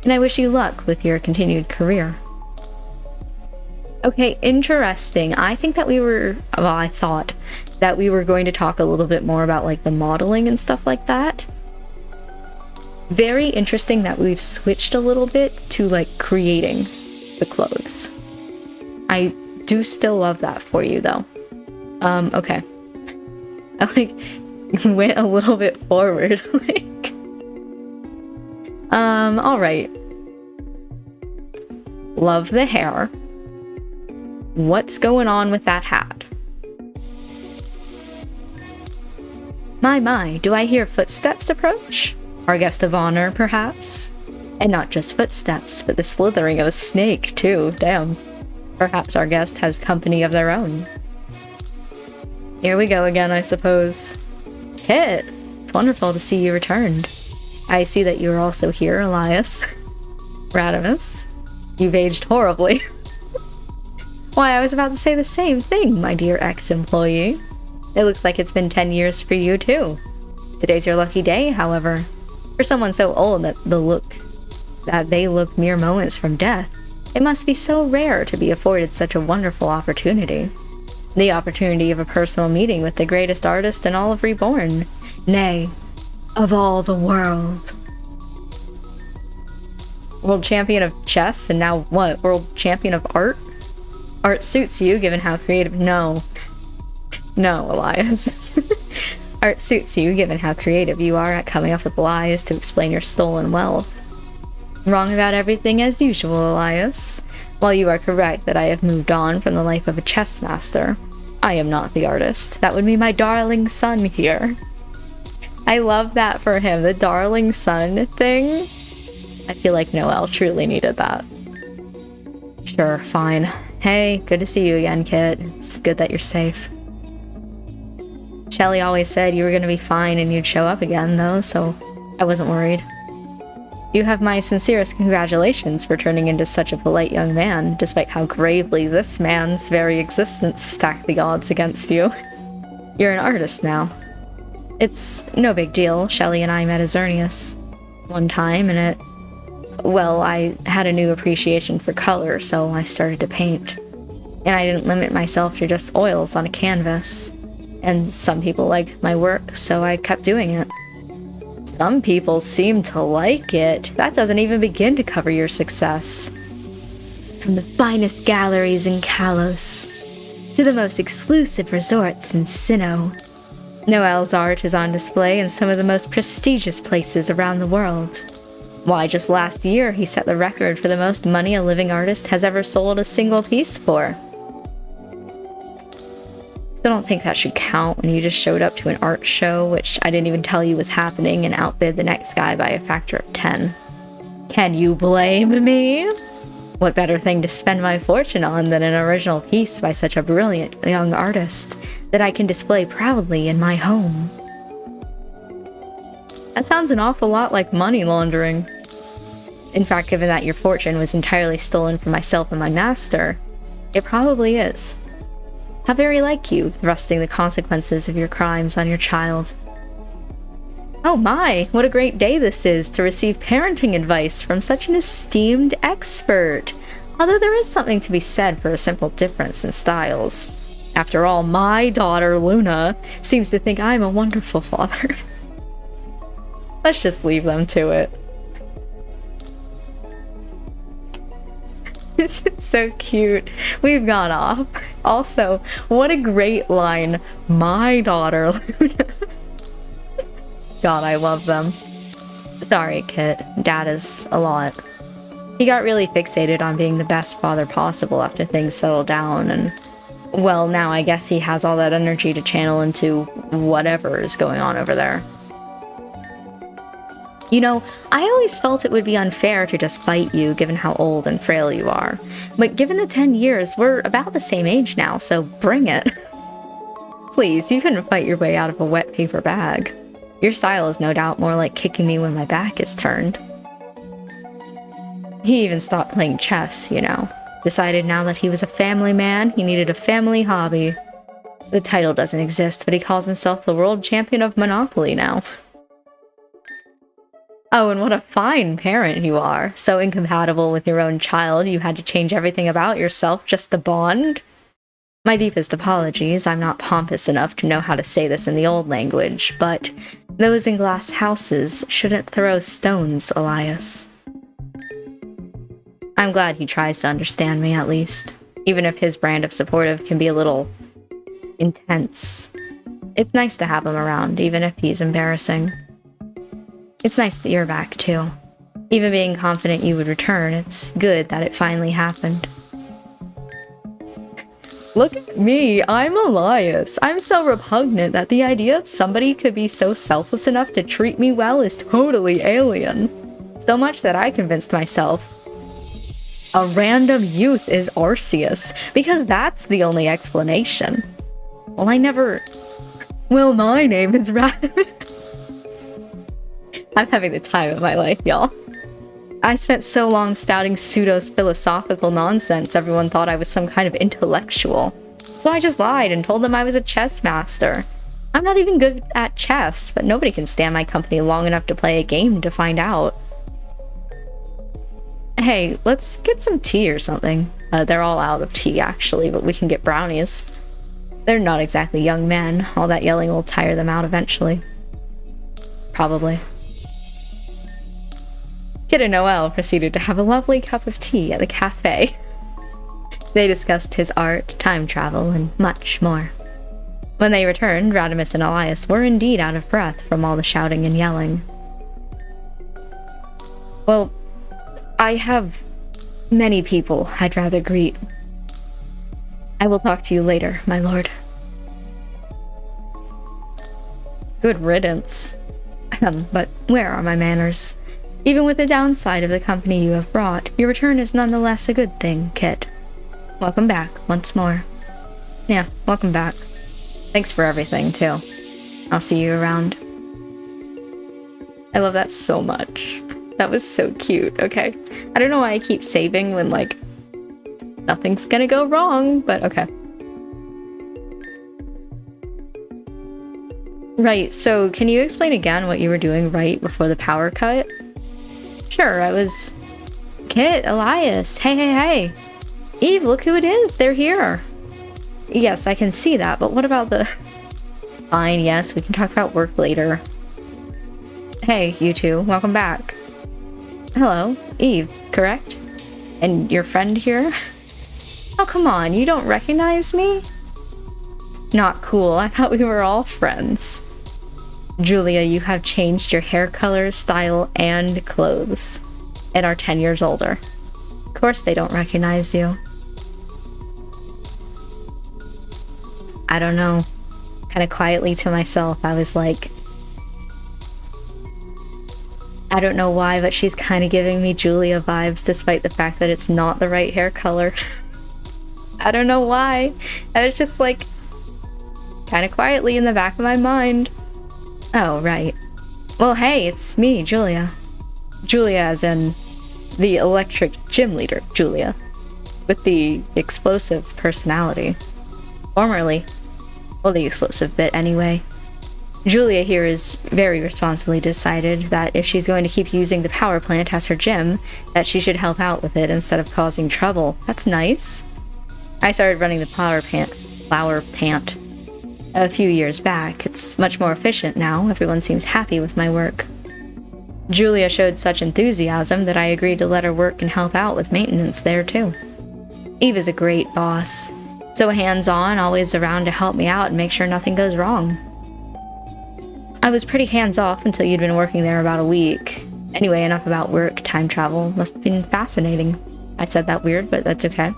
And I wish you luck with your continued career. Okay, interesting. I thought that we were going to talk a little bit more about like the modeling and stuff like that. Very interesting that we've switched a little bit to like creating the clothes. I do still love that for you though. Okay. I like went a little bit forward. Like alright. Love the hair. What's going on with that hat? My, do I hear footsteps approach? Our guest of honor, perhaps? And not just footsteps, but the slithering of a snake, too. Damn. Perhaps our guest has company of their own. Here we go again, I suppose. Kit, it's wonderful to see you returned. I see that you are also here, Elias. Radimus, you've aged horribly. Why, I was about to say the same thing, my dear ex-employee. It looks like it's been 10 years for you, too. Today's your lucky day, however. For someone so old that they look mere moments from death, it must be so rare to be afforded such a wonderful opportunity. The opportunity of a personal meeting with the greatest artist in all of Reborn. Nay, of all the world. World champion of chess, and now what? World champion of art? Art suits you, given how creative— No, Elias. Art suits you, given how creative you are at coming up with lies to explain your stolen wealth. Wrong about everything as usual, Elias. While you are correct that I have moved on from the life of a chess master, I am not the artist. That would be my darling son here. I love that for him, the darling son thing. I feel like Noelle truly needed that. Sure, fine. Hey, good to see you again, Kit. It's good that you're safe. Shelly always said you were gonna be fine and you'd show up again, though, so I wasn't worried. You have my sincerest congratulations for turning into such a polite young man, despite how gravely this man's very existence stacked the odds against you. You're an artist now. It's no big deal. Shelley and I met as Xerneas one time, and well, I had a new appreciation for color, so I started to paint. And I didn't limit myself to just oils on a canvas. And some people liked my work, so I kept doing it. Some people seem to like it. That doesn't even begin to cover your success. From the finest galleries in Kalos to the most exclusive resorts in Sinnoh, Noel's art is on display in some of the most prestigious places around the world. Why, just last year he set the record for the most money a living artist has ever sold a single piece for. Still don't think that should count when you just showed up to an art show, which I didn't even tell you was happening, and outbid the next guy by a factor of 10. Can you blame me? What better thing to spend my fortune on than an original piece by such a brilliant young artist that I can display proudly in my home? That sounds an awful lot like money laundering. In fact, given that your fortune was entirely stolen from myself and my master, it probably is. How very like you, thrusting the consequences of your crimes on your child. Oh my, what a great day this is to receive parenting advice from such an esteemed expert. Although there is something to be said for a simple difference in styles. After all, my daughter, Luna, seems to think I'm a wonderful father. Let's just leave them to it. This is so cute. We've gone off. Also, what a great line. My daughter, Luna. God, I love them. Sorry, Kit. Dad is a lot. He got really fixated on being the best father possible after things settled down, and well, now I guess he has all that energy to channel into whatever is going on over there. You know, I always felt it would be unfair to just fight you given how old and frail you are. But given the 10 years, we're about the same age now, so bring it. Please, you couldn't fight your way out of a wet paper bag. Your style is no doubt more like kicking me when my back is turned. He even stopped playing chess, you know. Decided now that he was a family man, he needed a family hobby. The title doesn't exist, but he calls himself the world champion of Monopoly now. Oh, and what a fine parent you are. So incompatible with your own child, you had to change everything about yourself just to bond? My deepest apologies, I'm not pompous enough to know how to say this in the old language, but those in glass houses shouldn't throw stones, Elias. I'm glad he tries to understand me, at least, even if his brand of supportive can be a little intense. It's nice to have him around, even if he's embarrassing. It's nice that you're back, too. Even being confident you would return, it's good that it finally happened. Look at me, I'm Elias. I'm so repugnant that the idea of somebody could be so selfless enough to treat me well is totally alien. So much that I convinced myself a random youth is Arceus, because that's the only explanation. Well, Well, my name is I'm having the time of my life, y'all. I spent so long spouting pseudo-philosophical nonsense, everyone thought I was some kind of intellectual. So I just lied and told them I was a chess master. I'm not even good at chess, but nobody can stand my company long enough to play a game to find out. Hey, let's get some tea or something. They're all out of tea, actually, but we can get brownies. They're not exactly young men. All that yelling will tire them out eventually. Probably. Kit and Noel proceeded to have a lovely cup of tea at the cafe. They discussed his art, time travel, and much more. When they returned, Radimus and Elias were indeed out of breath from all the shouting and yelling. Well, I have many people I'd rather greet. I will talk to you later, my lord. Good riddance. But where are my manners? Even with the downside of the company you have brought, your return is nonetheless a good thing, Kit. Welcome back, once more. Yeah, welcome back. Thanks for everything, too. I'll see you around. I love that so much. That was so cute. Okay. I don't know why I keep saving when, like, nothing's gonna go wrong, but okay. Right, so can you explain again what you were doing right before the power cut? Sure, I was... Kit, Elias, hey. Eve, look who it is, they're here. Yes, I can see that, but what about the... Fine, yes, we can talk about work later. Hey, you two, welcome back. Hello, Eve, correct? And your friend here? Oh, come on, you don't recognize me? Not cool, I thought we were all friends. Julia, you have changed your hair color, style, and clothes, and are 10 years older. Of course they don't recognize you. I don't know. Kind of quietly to myself, I was like, I don't know why, but she's kind of giving me Julia vibes despite the fact that it's not the right hair color. I don't know why. I was just like, kind of quietly in the back of my mind. Oh, right. Well, hey, it's me, Julia. Julia as in the electric gym leader, Julia. With the explosive personality. Formerly. Well, the explosive bit anyway. Julia here is very responsibly decided that if she's going to keep using the power plant as her gym, that she should help out with it instead of causing trouble. That's nice. I started running the flower pant a few years back. It's much more efficient now. Everyone seems happy with my work. Julia showed such enthusiasm that I agreed to let her work and help out with maintenance there too. Eve is a great boss. So hands-on, always around to help me out and make sure nothing goes wrong. I was pretty hands-off until you'd been working there about a week. Anyway, enough about work. Time travel must have been fascinating. I said that weird, but that's okay.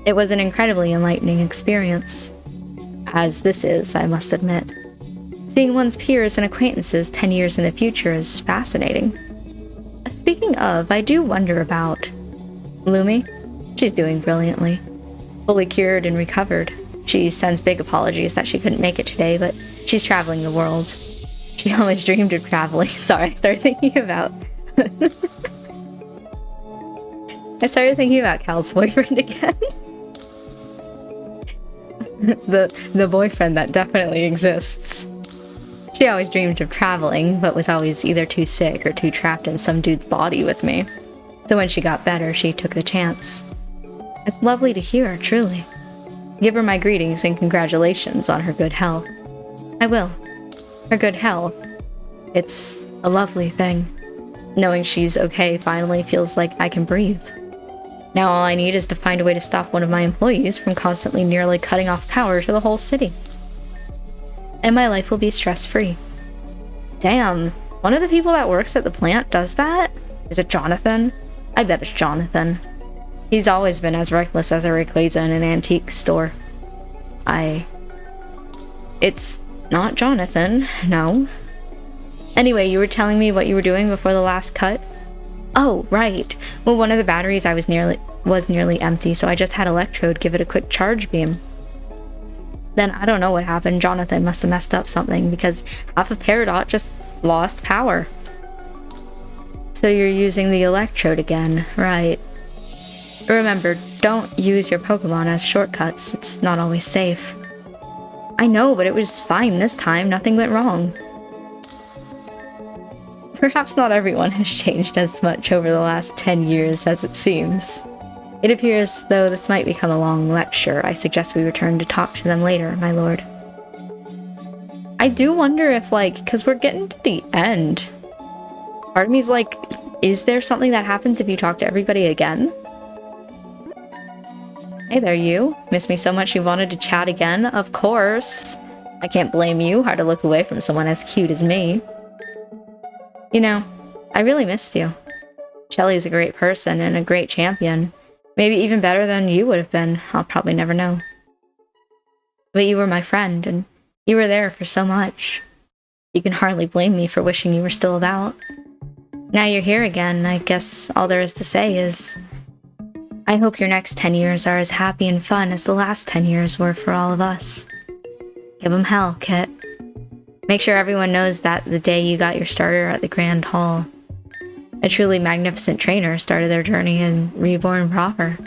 It was an incredibly enlightening experience. As this is, I must admit. Seeing one's peers and acquaintances 10 years in the future is fascinating. Speaking of, I do wonder about... Lumi? She's doing brilliantly. Fully cured and recovered. She sends big apologies that she couldn't make it today, but she's traveling the world. She always dreamed of traveling. Sorry, I started thinking about... Cal's boyfriend again. the boyfriend that definitely exists. She always dreamed of traveling, but was always either too sick or too trapped in some dude's body with me. So when she got better, she took the chance. It's lovely to hear, truly. Give her my greetings and congratulations on her good health. I will. Her good health. It's a lovely thing. Knowing she's okay finally feels like I can breathe. Now all I need is to find a way to stop one of my employees from constantly nearly cutting off power to the whole city. And my life will be stress-free. Damn, one of the people that works at the plant does that? Is it Jonathan? I bet it's Jonathan. He's always been as reckless as a Rayquaza in an antique store. It's not Jonathan, no. Anyway, you were telling me what you were doing before the last cut? Oh, right. Well, one of the batteries was nearly empty, so I just had Electrode give it a quick charge beam. Then I don't know what happened. Jonathan must have messed up something because half of Peridot just lost power. So you're using the Electrode again, right? Remember, don't use your Pokemon as shortcuts. It's not always safe. I know, but it was fine this time. Nothing went wrong. Perhaps not everyone has changed as much over the last 10 years as it seems. It appears, though this might become a long lecture, I suggest we return to talk to them later, my lord. I do wonder if, because we're getting to the end. Part of me's like, is there something that happens if you talk to everybody again? Hey there, you. Miss me so much you wanted to chat again? Of course. I can't blame you. Hard to look away from someone as cute as me. You know, I really missed you. Shelly's a great person and a great champion. Maybe even better than you would have been. I'll probably never know. But you were my friend, and you were there for so much. You can hardly blame me for wishing you were still about. Now you're here again, I guess all there is to say is... I hope your next 10 years are as happy and fun as the last 10 years were for all of us. Give 'em hell, Kit. Make sure everyone knows that the day you got your starter at the Grand Hall. A truly magnificent trainer started their journey in Reborn proper.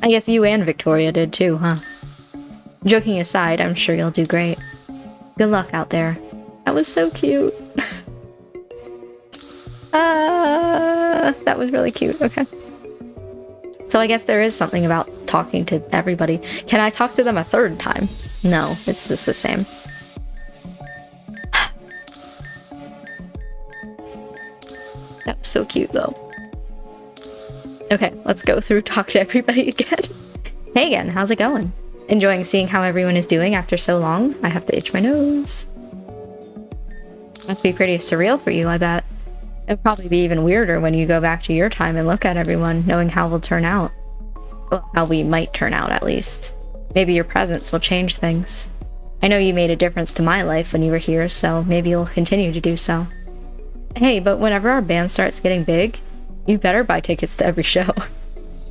I guess you and Victoria did too, huh? Joking aside, I'm sure you'll do great. Good luck out there. That was so cute. That was really cute. Okay. So I guess there is something about talking to everybody. Can I talk to them a third time? No, it's just the same. That was so cute, though. Okay, let's go through talk to everybody again. Hey again, how's it going? Enjoying seeing how everyone is doing after so long? I have to itch my nose. Must be pretty surreal for you, I bet. It'll probably be even weirder when you go back to your time and look at everyone, knowing how we'll turn out. Well, how we might turn out, at least. Maybe your presence will change things. I know you made a difference to my life when you were here, so maybe you'll continue to do so. Hey, but whenever our band starts getting big, you better buy tickets to every show.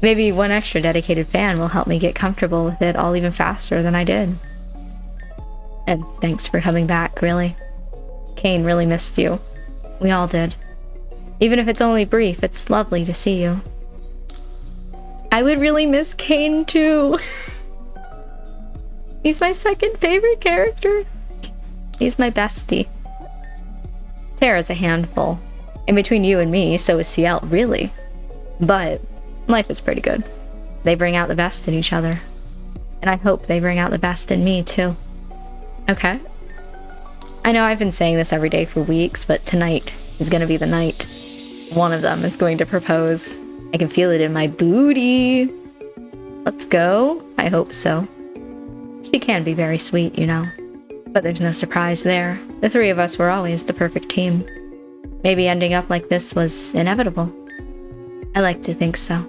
Maybe one extra dedicated fan will help me get comfortable with it all even faster than I did. And thanks for coming back, really. Kane really missed you. We all did. Even if it's only brief, it's lovely to see you. I would really miss Kane too. He's my second favorite character. He's my bestie. Tara's a handful. In between you and me, so is CL, really. But life is pretty good. They bring out the best in each other. And I hope they bring out the best in me, too. Okay? I know I've been saying this every day for weeks, but tonight is gonna be the night. One of them is going to propose. I can feel it in my booty. Let's go. I hope so. She can be very sweet, you know. But there's no surprise there. The three of us were always the perfect team. Maybe ending up like this was inevitable. I like to think so.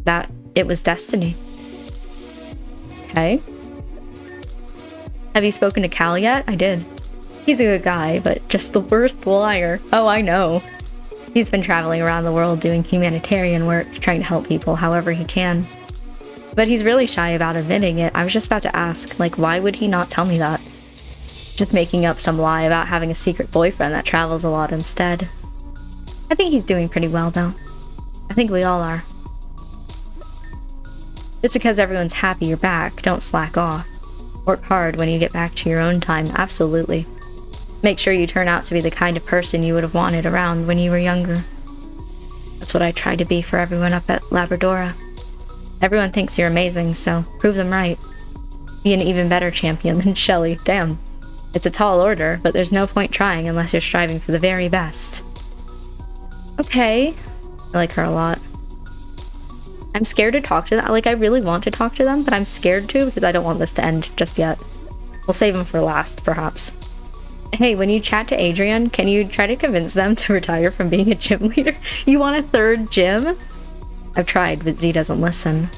That it was destiny. Okay. Have you spoken to Cal yet? I did. He's a good guy, but just the worst liar. Oh, I know. He's been traveling around the world doing humanitarian work, trying to help people however he can. But he's really shy about admitting it. I was just about to ask, like, why would he not tell me that? Just making up some lie about having a secret boyfriend that travels a lot instead. I think he's doing pretty well, though. I think we all are. Just because everyone's happy you're back, don't slack off. Work hard when you get back to your own time, absolutely. Make sure you turn out to be the kind of person you would have wanted around when you were younger. That's what I try to be for everyone up at Labradora. Everyone thinks you're amazing, so prove them right. Be an even better champion than Shelly, damn. It's a tall order, but there's no point trying unless you're striving for the very best. Okay. I like her a lot. I'm scared to talk to them. Like, I really want to talk to them, but I'm scared to because I don't want this to end just yet. We'll save them for last, perhaps. Hey, when you chat to Adrian, can you try to convince them to retire from being a gym leader? You want a third gym? I've tried, but Z doesn't listen.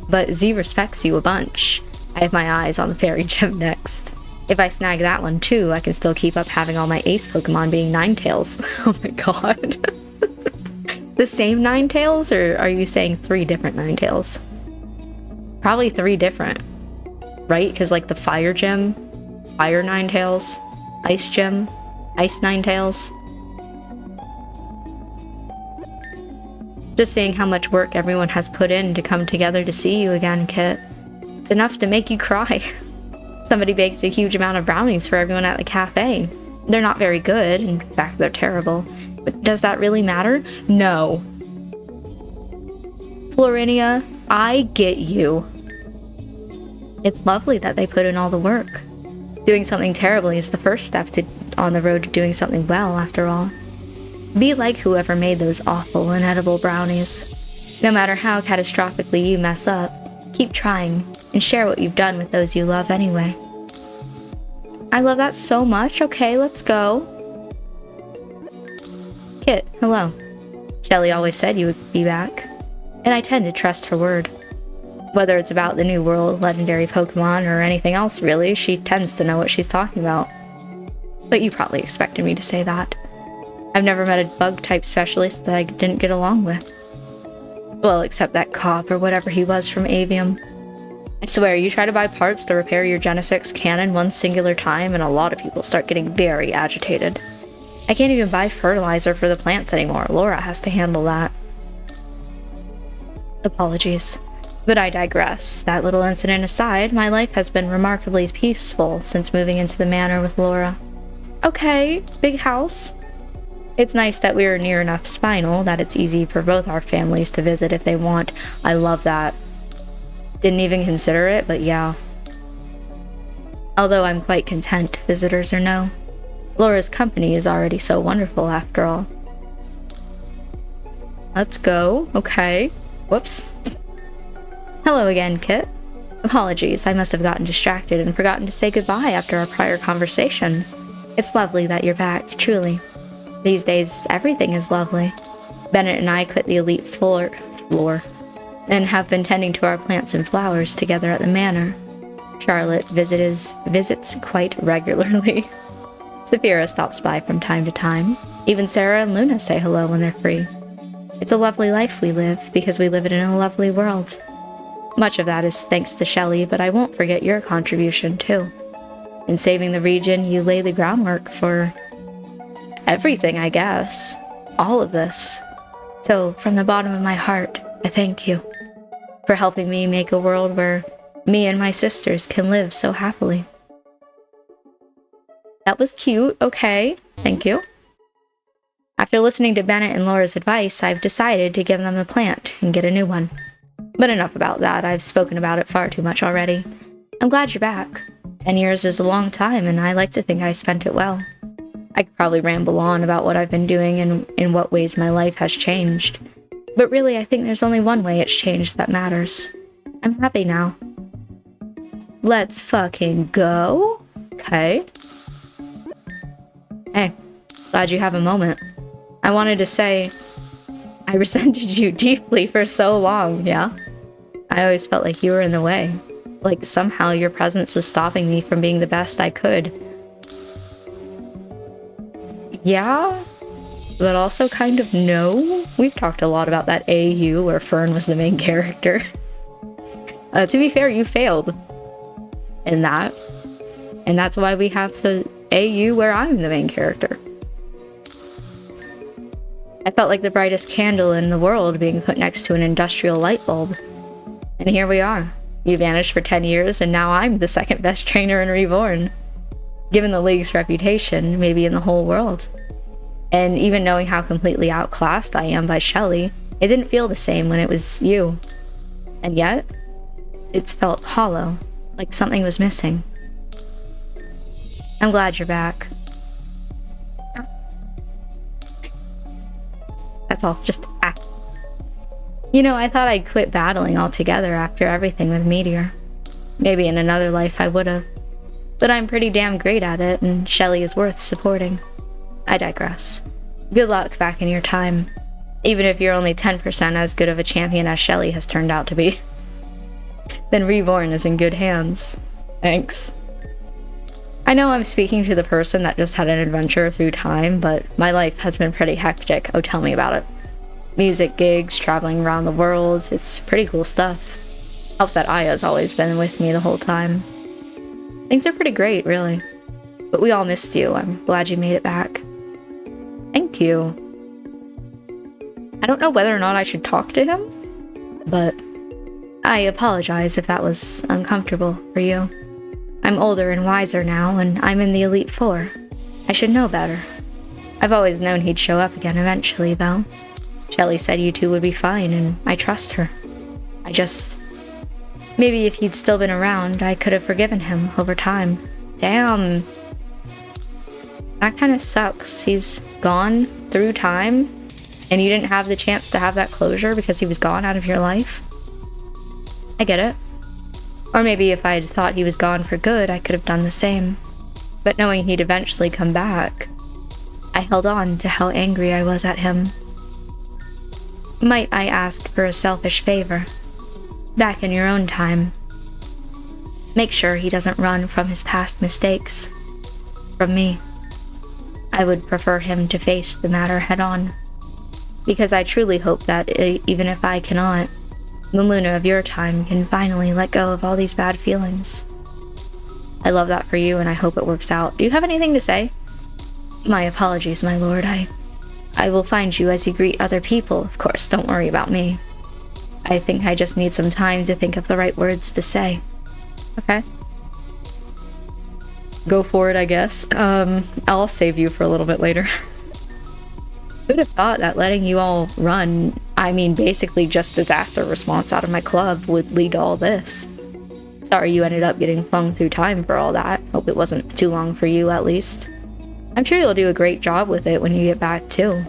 But Z respects you a bunch. I have my eyes on the fairy gym next. If I snag that one too, I can still keep up having all my ace Pokemon being Ninetales. Oh my god. The same Ninetales, or are you saying 3 different Ninetales? Probably 3 different. Right? Because like the Fire Gym, Fire Ninetales, Ice Gym, Ice Ninetales. Just seeing how much work everyone has put in to come together to see you again, Kit. It's enough to make you cry. Somebody baked a huge amount of brownies for everyone at the cafe. They're not very good, in fact they're terrible. But does that really matter? No. Florinia, I get you. It's lovely that they put in all the work. Doing something terribly is the first step on the road to doing something well, after all. Be like whoever made those awful, inedible brownies. No matter how catastrophically you mess up, keep trying, and share what you've done with those you love anyway. I love that so much. Okay, let's go. Kit, hello. Shelly always said you would be back, and I tend to trust her word. Whether it's about the New World, legendary Pokemon, or anything else really, she tends to know what she's talking about. But you probably expected me to say that. I've never met a bug-type specialist that I didn't get along with. Well, except that cop or whatever he was from Avium. I swear, you try to buy parts to repair your Genesix cannon one singular time and a lot of people start getting very agitated. I can't even buy fertilizer for the plants anymore. Laura has to handle that. Apologies. But I digress. That little incident aside, my life has been remarkably peaceful since moving into the manor with Laura. Okay, big house. It's nice that we're near enough Spinal that it's easy for both our families to visit if they want. I love that. Didn't even consider it, but yeah. Although I'm quite content, visitors or no. Laura's company is already so wonderful after all. Let's go. Okay. Whoops. Hello again, Kit. Apologies, I must have gotten distracted and forgotten to say goodbye after our prior conversation. It's lovely that you're back, truly. These days, everything is lovely. Bennett and I quit the elite floor and have been tending to our plants and flowers together at the manor. Charlotte visits quite regularly. Saphira stops by from time to time. Even Sarah and Luna say hello when they're free. It's a lovely life we live because we live it in a lovely world. Much of that is thanks to Shelley, but I won't forget your contribution too. In saving the region, you lay the groundwork for everything, I guess. All of this. So, from the bottom of my heart, I thank you for helping me make a world where me and my sisters can live so happily. That was cute. Okay, thank you. After listening to Bennett and Laura's advice, I've decided to give them the plant and get a new one. But enough about that, I've spoken about it far too much already. I'm glad you're back. 10 years is a long time, and I like to think I spent it well. I could probably ramble on about what I've been doing and in what ways my life has changed. But really, I think there's only one way it's changed that matters. I'm happy now. Let's fucking go? Okay. Hey, glad you have a moment. I wanted to say, I resented you deeply for so long, yeah? I always felt like you were in the way. Like somehow your presence was stopping me from being the best I could. Yeah, but also kind of no. We've talked a lot about that AU where Fern was the main character. To be fair, you failed in that. And that's why we have the AU where I'm the main character. I felt like the brightest candle in the world being put next to an industrial light bulb. And here we are. You vanished for 10 years, and now I'm the second best trainer in Reborn. Given the league's reputation, maybe in the whole world. And even knowing how completely outclassed I am by Shelley, it didn't feel the same when it was you. And yet, it's felt hollow, like something was missing. I'm glad you're back. That's all, just ah. You know, I thought I'd quit battling altogether after everything with Meteor. Maybe in another life I would've. But I'm pretty damn great at it, and Shelley is worth supporting. I digress. Good luck back in your time. Even if you're only 10% as good of a champion as Shelley has turned out to be. Then Reborn is in good hands. Thanks. I know I'm speaking to the person that just had an adventure through time, but my life has been pretty hectic. Oh, tell me about it. Music gigs, traveling around the world, it's pretty cool stuff. Helps that Aya's always been with me the whole time. Things are pretty great, really. But we all missed you. I'm glad you made it back. Thank you. I don't know whether or not I should talk to him, but I apologize if that was uncomfortable for you. I'm older and wiser now, and I'm in the Elite Four. I should know better. I've always known he'd show up again eventually, though. Shelley said you two would be fine, and I trust her. Maybe if he'd still been around, I could have forgiven him over time. Damn. That kind of sucks. He's gone through time, and you didn't have the chance to have that closure because he was gone out of your life. I get it. Or maybe if I had thought he was gone for good, I could have done the same. But knowing he'd eventually come back, I held on to how angry I was at him. Might I ask for a selfish favor? Back in your own time. Make sure he doesn't run from his past mistakes. From me. I would prefer him to face the matter head-on. Because I truly hope that, even if I cannot, the Luna of your time can finally let go of all these bad feelings. I love that for you, and I hope it works out. Do you have anything to say? My apologies, my lord. I will find you as you greet other people, of course. Don't worry about me. I think I just need some time to think of the right words to say. Okay. Go for it, I guess. I'll save you for a little bit later. Who'd have thought that letting you all run, I mean basically just disaster response out of my club, would lead to all this. Sorry you ended up getting flung through time for all that. Hope it wasn't too long for you, at least. I'm sure you'll do a great job with it when you get back, too.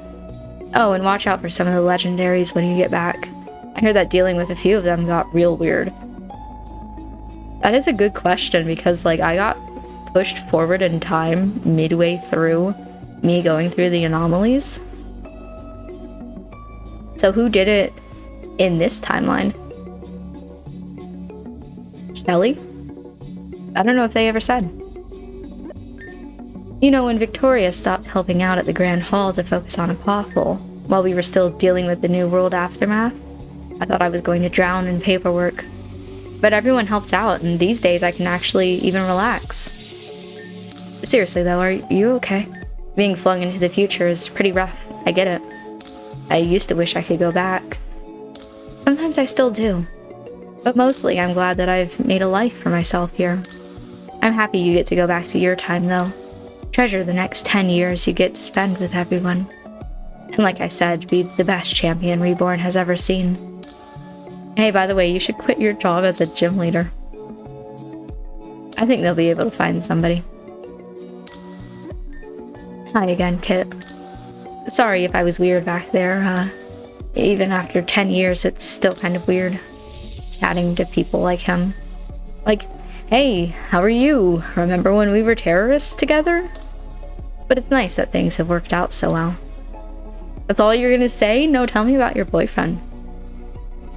Oh, and watch out for some of the legendaries when you get back. I heard that dealing with a few of them got real weird. That is a good question, because, like, I got pushed forward in time midway through me going through the anomalies. So who did it in this timeline? Shelly? I don't know if they ever said. You know, when Victoria stopped helping out at the Grand Hall to focus on Apophel, while we were still dealing with the New World aftermath, I thought I was going to drown in paperwork. But everyone helped out, and these days I can actually even relax. Seriously though, are you okay? Being flung into the future is pretty rough, I get it. I used to wish I could go back. Sometimes I still do. But mostly I'm glad that I've made a life for myself here. I'm happy you get to go back to your time though. Treasure the next 10 years you get to spend with everyone. And like I said, be the best champion Reborn has ever seen. Hey, by the way, you should quit your job as a gym leader. I think they'll be able to find somebody. Hi again, Kit. Sorry if I was weird back there. Even after 10 years, it's still kind of weird chatting to people like him. Like, hey, how are you? Remember when we were terrorists together? But it's nice that things have worked out so well. That's all you're gonna say? No, tell me about your boyfriend.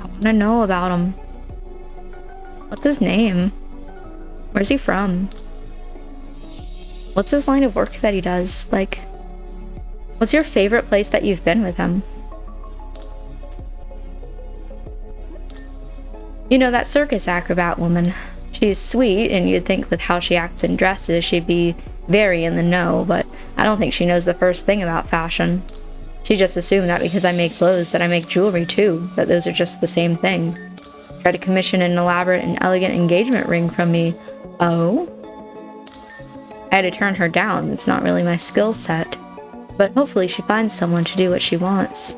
I wanna know about him. What's his name? Where's he from? What's his line of work that he does? Like, what's your favorite place that you've been with him? You know, that circus acrobat woman. She's sweet, and you'd think with how she acts in dresses, she'd be very in the know, but I don't think she knows the first thing about fashion. She just assumed that because I make clothes that I make jewelry too, that those are just the same thing. Tried to commission an elaborate and elegant engagement ring from me. Oh? I had to turn her down. It's not really my skill set. But hopefully she finds someone to do what she wants.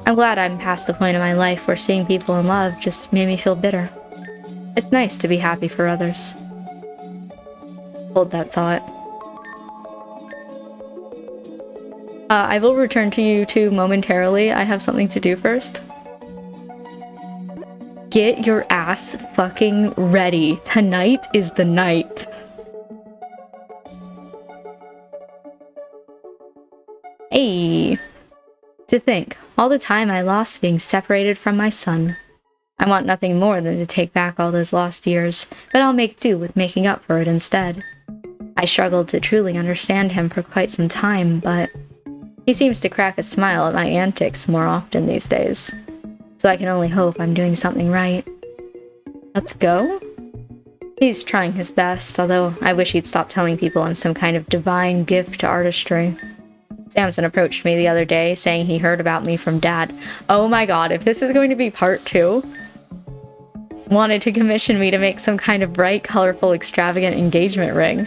I'm glad I'm past the point of my life where seeing people in love just made me feel bitter. It's nice to be happy for others. Hold that thought. I will return to you two momentarily. I have something to do first. Get your ass fucking ready. Tonight is the night. Hey. To think, all the time I lost being separated from my son. I want nothing more than to take back all those lost years, but I'll make do with making up for it instead. I struggled to truly understand him for quite some time, but he seems to crack a smile at my antics more often these days. So I can only hope I'm doing something right. Let's go? He's trying his best, although I wish he'd stop telling people I'm some kind of divine gift to artistry. Samson approached me the other day, saying he heard about me from Dad. Oh my god, if this is going to be part 2, wanted to commission me to make some kind of bright, colorful, extravagant engagement ring.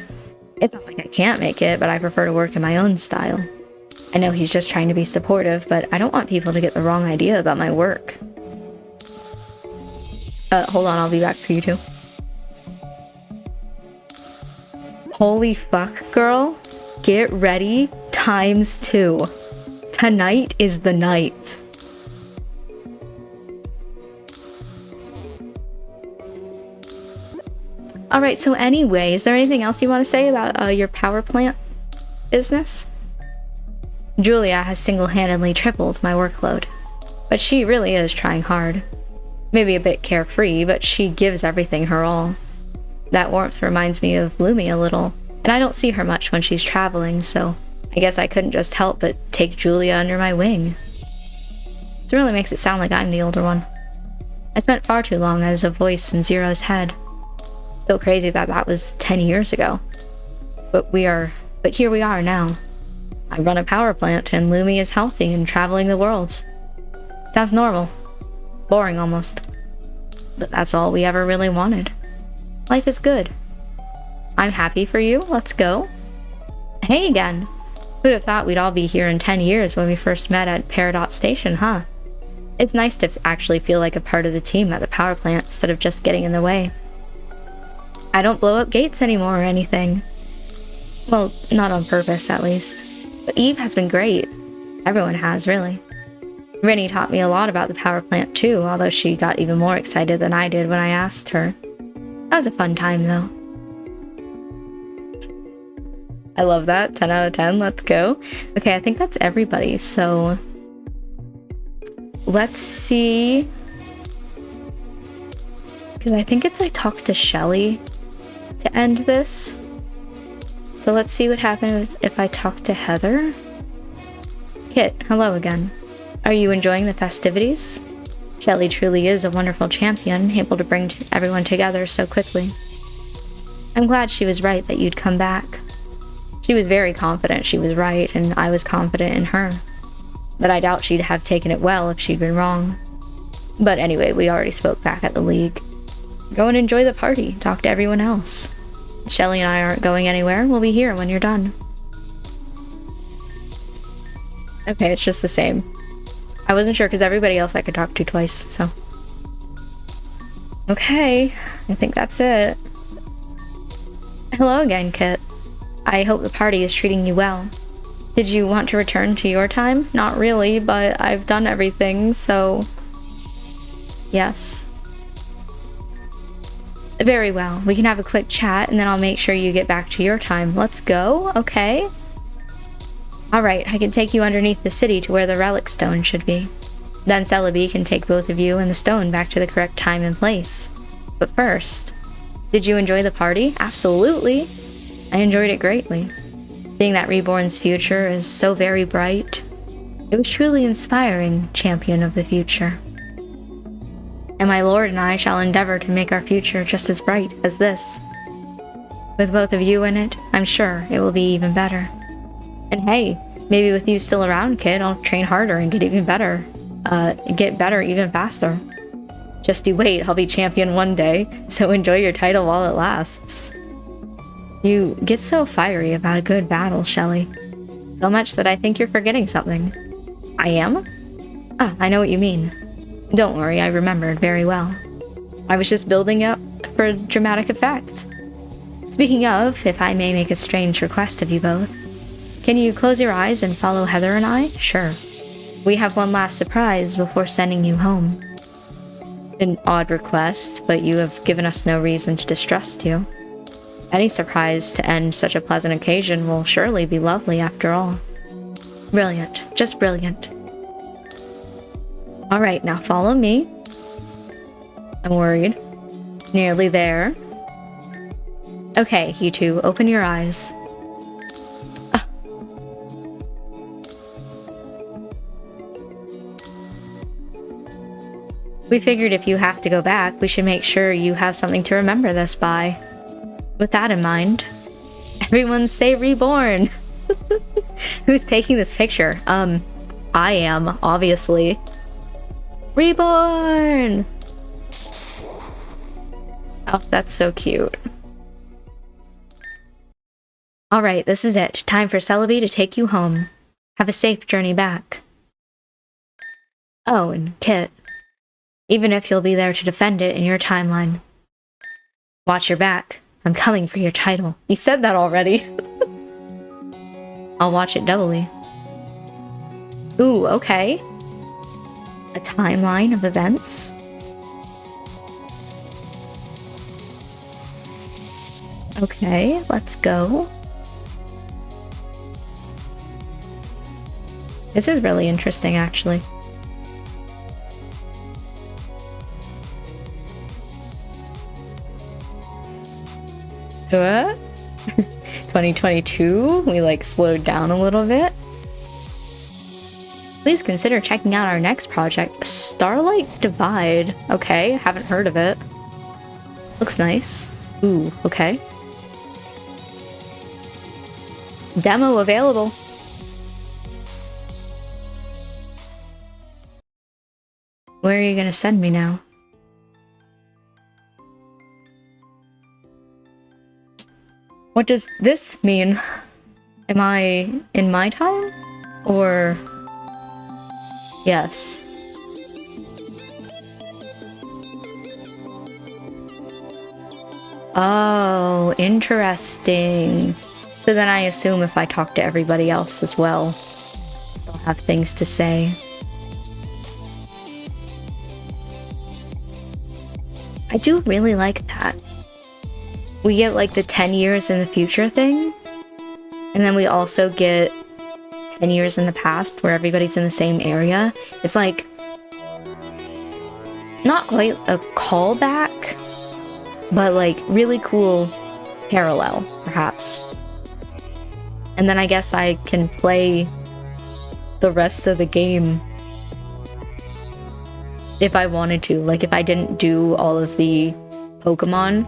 It's not like I can't make it, but I prefer to work in my own style. I know he's just trying to be supportive, but I don't want people to get the wrong idea about my work. Hold on, I'll be back for you two. Holy fuck, girl. Get ready, ×2. Tonight is the night. Alright, so anyway, is there anything else you want to say about your power plant business? Julia has single-handedly tripled my workload, but she really is trying hard. Maybe a bit carefree, but she gives everything her all. That warmth reminds me of Lumi a little, and I don't see her much when she's traveling, so I guess I couldn't just help but take Julia under my wing. This really makes it sound like I'm the older one. I spent far too long as a voice in Zero's head. Still crazy that that was 10 years ago. But we are But here we are now. I run a power plant, and Lumi is healthy and traveling the world. Sounds normal. Boring almost. But that's all we ever really wanted. Life is good. I'm happy for you. Let's go. Hey again. Who'd have thought we'd all be here in 10 years when we first met at Peridot Station, huh? It's nice to actually feel like a part of the team at the power plant instead of just getting in the way. I don't blow up gates anymore or anything. Well, not on purpose, at least. But Eve has been great. Everyone has, really. Rennie taught me a lot about the power plant too, although she got even more excited than I did when I asked her. That was a fun time, though. I love that. 10 out of 10. Let's go. Okay, I think that's everybody, so... Let's see... Because I think it's I talked to Shelly to end this. So let's see what happens if I talk to Heather. Kit, hello again. Are you enjoying the festivities? Shelly truly is a wonderful champion, able to bring everyone together so quickly. I'm glad she was right that you'd come back. She was very confident she was right, and I was confident in her. But I doubt she'd have taken it well if she'd been wrong. But anyway, we already spoke back at the League. Go and enjoy the party, talk to everyone else. Shelly and I aren't going anywhere, we'll be here when you're done. Okay, it's just the same. I wasn't sure because everybody else I could talk to twice, so... Okay, I think that's it. Hello again, Kit. I hope the party is treating you well. Did you want to return to your time? Not really, but I've done everything, so... Yes. Very well. We can have a quick chat, and then I'll make sure you get back to your time. Let's go, okay? Alright, I can take you underneath the city to where the relic stone should be. Then Celebi can take both of you and the stone back to the correct time and place. But first, did you enjoy the party? Absolutely! I enjoyed it greatly. Seeing that Reborn's future is so very bright. It was truly inspiring, champion of the future. And my lord and I shall endeavor to make our future just as bright as this. With both of you in it, I'm sure it will be even better. And hey, maybe with you still around, kid, I'll train harder and get even better. Get better even faster. Just you wait, I'll be champion one day, so enjoy your title while it lasts. You get so fiery about a good battle, Shelly. So much that I think you're forgetting something. I am? Ah, I know what you mean. Don't worry, I remembered very well. I was just building up for dramatic effect. Speaking of, if I may make a strange request of you both, can you close your eyes and follow Heather and I? Sure. We have one last surprise before sending you home. An odd request, but you have given us no reason to distrust you. Any surprise to end such a pleasant occasion will surely be lovely after all. Brilliant. Just brilliant. Alright, now follow me. I'm worried. Nearly there. Okay, you two, open your eyes. Ah. We figured if you have to go back, we should make sure you have something to remember this by. With that in mind, everyone say Reborn! Who's taking this picture? I am, obviously. Reborn! Oh, that's so cute. Alright, this is it. Time for Celebi to take you home. Have a safe journey back. Oh, and Kit. Even if you'll be there to defend it in your timeline. Watch your back. I'm coming for your title. You said that already. I'll watch it doubly. Ooh, okay. A timeline of events? Okay, let's go. This is really interesting, actually. What? 2022? We like slowed down a little bit. Please consider checking out our next project, Starlight Divide. Okay, haven't heard of it. Looks nice. Ooh, okay. Demo available. Where are you gonna send me now? What does this mean? Am I in my time? Or... Yes. Oh, interesting. So then I assume if I talk to everybody else as well, they'll have things to say. I do really like that. We get like the 10 years in the future thing, and then we also get 10 years in the past where everybody's in the same area. It's like not quite a callback, but like really cool parallel, perhaps. And then I guess I can play the rest of the game if I wanted to. Like if I didn't do all of the Pokemon,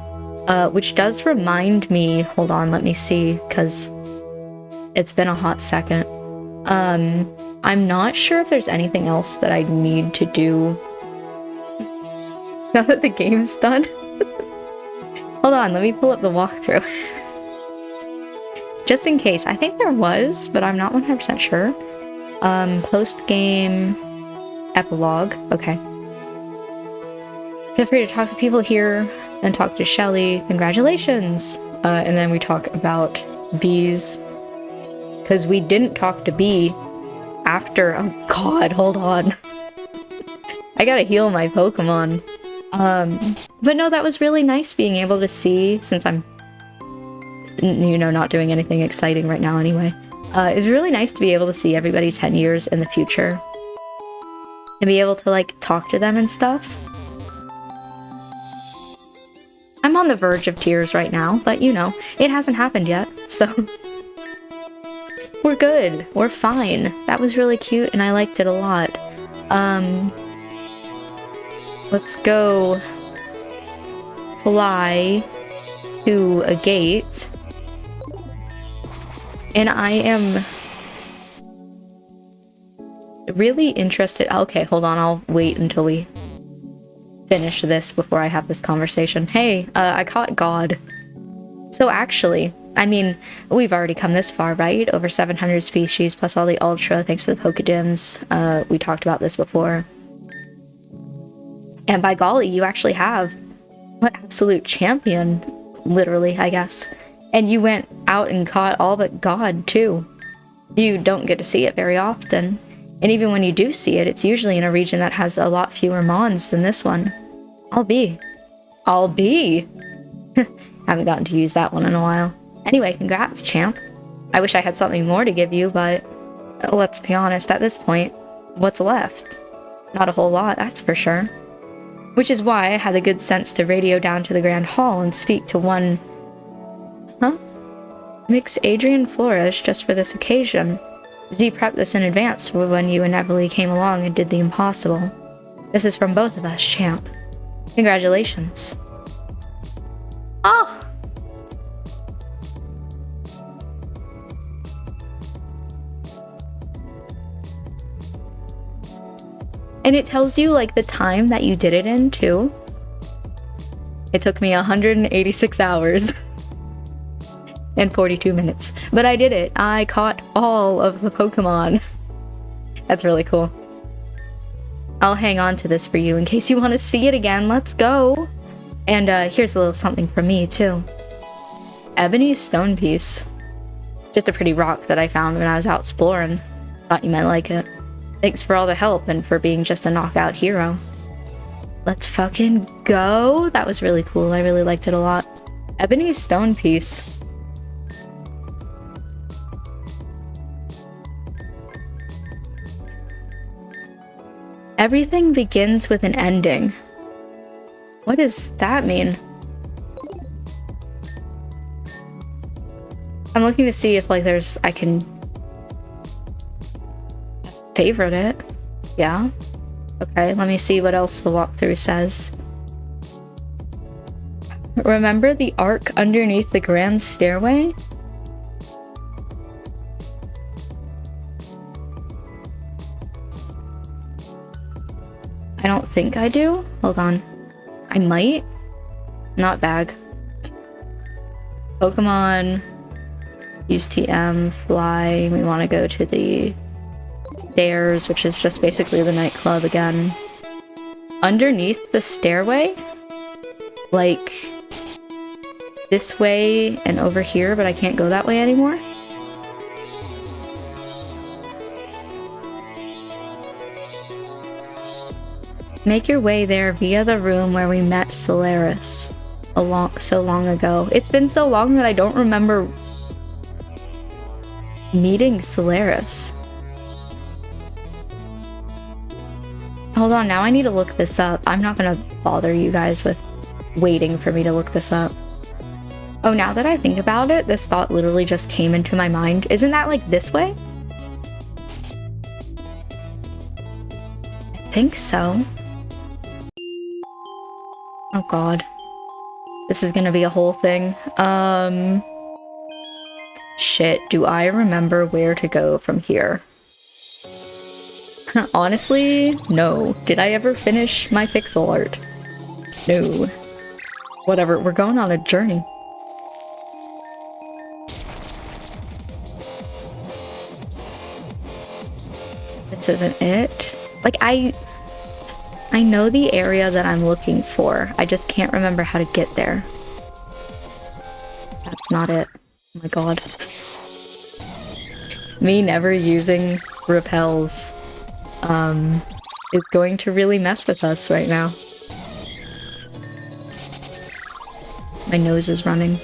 which does remind me, hold on, let me see, because it's been a hot second. I'm not sure if there's anything else that I need to do now that the game's done. Hold on, let me pull up the walkthrough. Just in case. I think there was, but I'm not 100% sure. Post-game epilogue. Okay. Feel free to talk to people here, then talk to Shelly. Congratulations! And then we talk about bees. Because we didn't talk to Bee after... Oh god, hold on. I gotta heal my Pokemon. But no, that was really nice being able to see, since I'm, you know, not doing anything exciting right now anyway. It's really nice to be able to see everybody 10 years in the future. And be able to, like, talk to them and stuff. I'm on the verge of tears right now, but, you know, it hasn't happened yet, so... We're good. We're fine. That was really cute, and I liked it a lot. Let's go fly to a gate. And I am really interested. Okay, hold on. I'll wait until we finish this before I have this conversation. Hey, I caught God. So actually, I mean, we've already come this far, right? Over 700 species plus all the Ultra, thanks to the Pokedems. We talked about this before. And by golly, you actually have an absolute champion, literally, I guess. And you went out and caught all but God, too. You don't get to see it very often. And even when you do see it, it's usually in a region that has a lot fewer mons than this one. I'll be. Haven't gotten to use that one in a while. Anyway, congrats, champ. I wish I had something more to give you, but let's be honest, at this point, what's left? Not a whole lot, that's for sure. Which is why I had the good sense to radio down to the Grand Hall and speak to one... Huh? Mix Adrian Flores just for this occasion. Z prepped this in advance for when you inevitably came along and did the impossible. This is from both of us, champ. Congratulations. Oh! And it tells you, like, the time that you did it in, too. It took me 186 hours. And 42 minutes. But I did it. I caught all of the Pokemon. That's really cool. I'll hang on to this for you in case you want to see it again. Let's go! And here's a little something from me, too. Ebony stone piece. Just a pretty rock that I found when I was out exploring. Thought you might like it. Thanks for all the help and for being just a knockout hero. Let's fucking go! That was really cool. I really liked it a lot. Ebony stone piece. Everything begins with an ending. What does that mean? I'm looking to see if, like, I can favorite it. Yeah. Okay, let me see what else the walkthrough says. Remember the arc underneath the grand stairway? think I do. Hold on. I might. Not bag. Pokemon. Use TM. Fly. We want to go to the stairs, which is just basically the nightclub again. Underneath the stairway? Like this way and over here, but I can't go that way anymore? Make your way there via the room where we met Solaris so long ago. It's been so long that I don't remember meeting Solaris. Hold on, now I need to look this up. I'm not gonna bother you guys with waiting for me to look this up. Oh, now that I think about it, this thought literally just came into my mind. Isn't that like this way? I think so. Oh god. This is gonna be a whole thing. Shit, do I remember where to go from here? Honestly, no. Did I ever finish my pixel art? No. Whatever, we're going on a journey. This isn't it. Like, I know the area that I'm looking for. I just can't remember how to get there. That's not it. Oh my god. Me never using repels is going to really mess with us right now. My nose is running.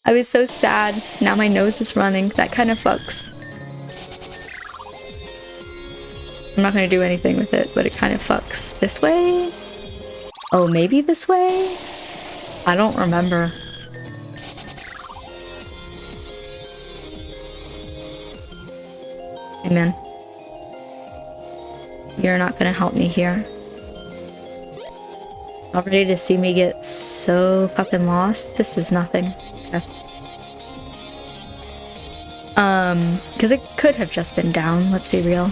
I was so sad. Now my nose is running. That kind of fucks. I'm not gonna do anything with it, but it kind of fucks. This way? Oh, maybe this way? I don't remember. Hey man. You're not gonna help me here. All ready to see me get so fucking lost? This is nothing. Okay. Because it could have just been down, let's be real.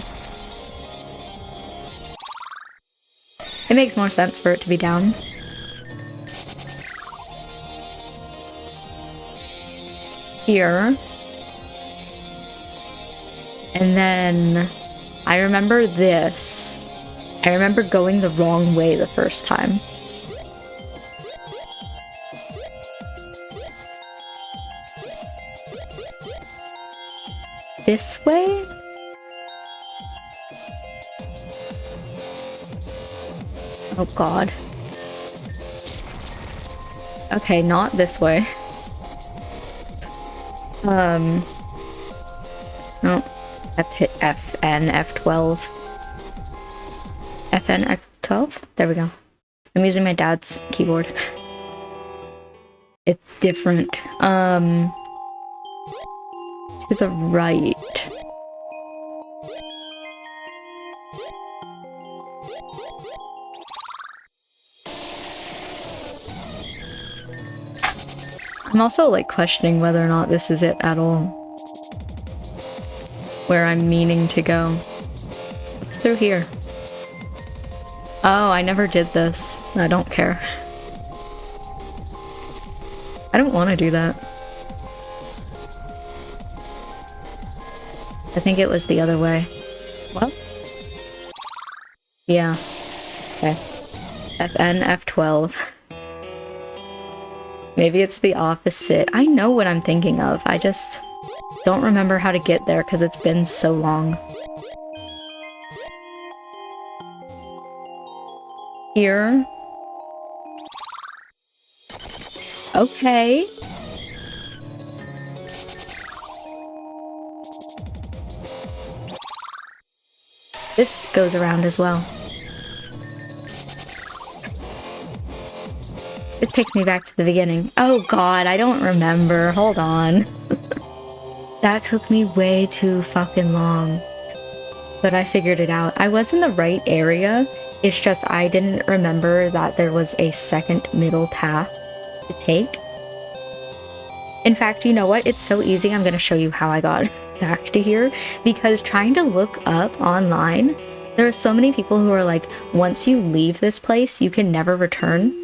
It makes more sense for it to be down. Here. And then I remember this. I remember going the wrong way the first time. This way? Oh god. Okay, not this way. No. I have to hit FN, F12. FN, F12? There we go. I'm using my dad's keyboard. It's different. To the right. I'm also like questioning whether or not this is it at all. Where I'm meaning to go. What's through here? Oh, I never did this. I don't care. I don't want to do that. I think it was the other way. What? Yeah. Okay. FN, F12. Maybe it's the opposite. I know what I'm thinking of. I just don't remember how to get there because it's been so long. Here. Okay. This goes around as well. This takes me back to the beginning. Oh god, I don't remember. Hold on. That took me way too fucking long. But I figured it out. I was in the right area. It's just I didn't remember that there was a second middle path to take. In fact, you know what? It's so easy. I'm going to show you how I got back to here. Because trying to look up online There are so many people who are like, once you leave this place, you can never return.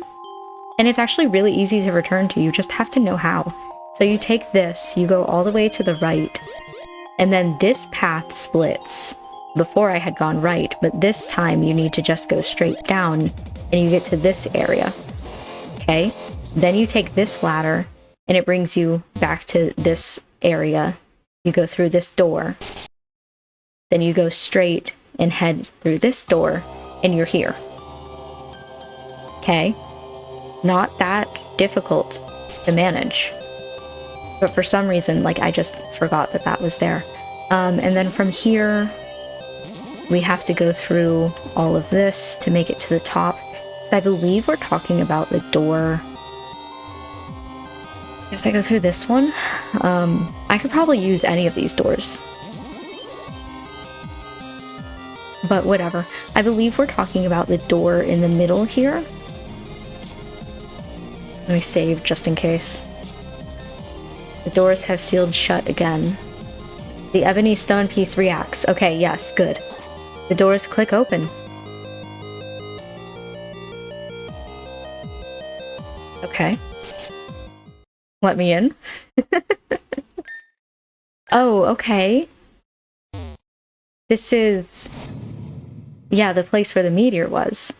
And it's actually really easy to return to. You just have to know how. So you take this, you go all the way to the right, and then this path splits. Before I had gone right, but this time you need to just go straight down and you get to this area. Okay? Then you take this ladder and it brings you back to this area. You go through this door. Then you go straight and head through this door and you're here. Okay? Not that difficult to manage. But for some reason, like, I just forgot that that was there. And then from here, we have to go through all of this to make it to the top. So I believe we're talking about the door. Guess I go through this one. I could probably use any of these doors. But whatever. I believe we're talking about the door in the middle here. Let me save just in case. The doors have sealed shut again. The ebony stone piece reacts. Okay, yes, good. The doors click open. Okay. Let me in. Oh, okay. This is... yeah, the place where the meteor was.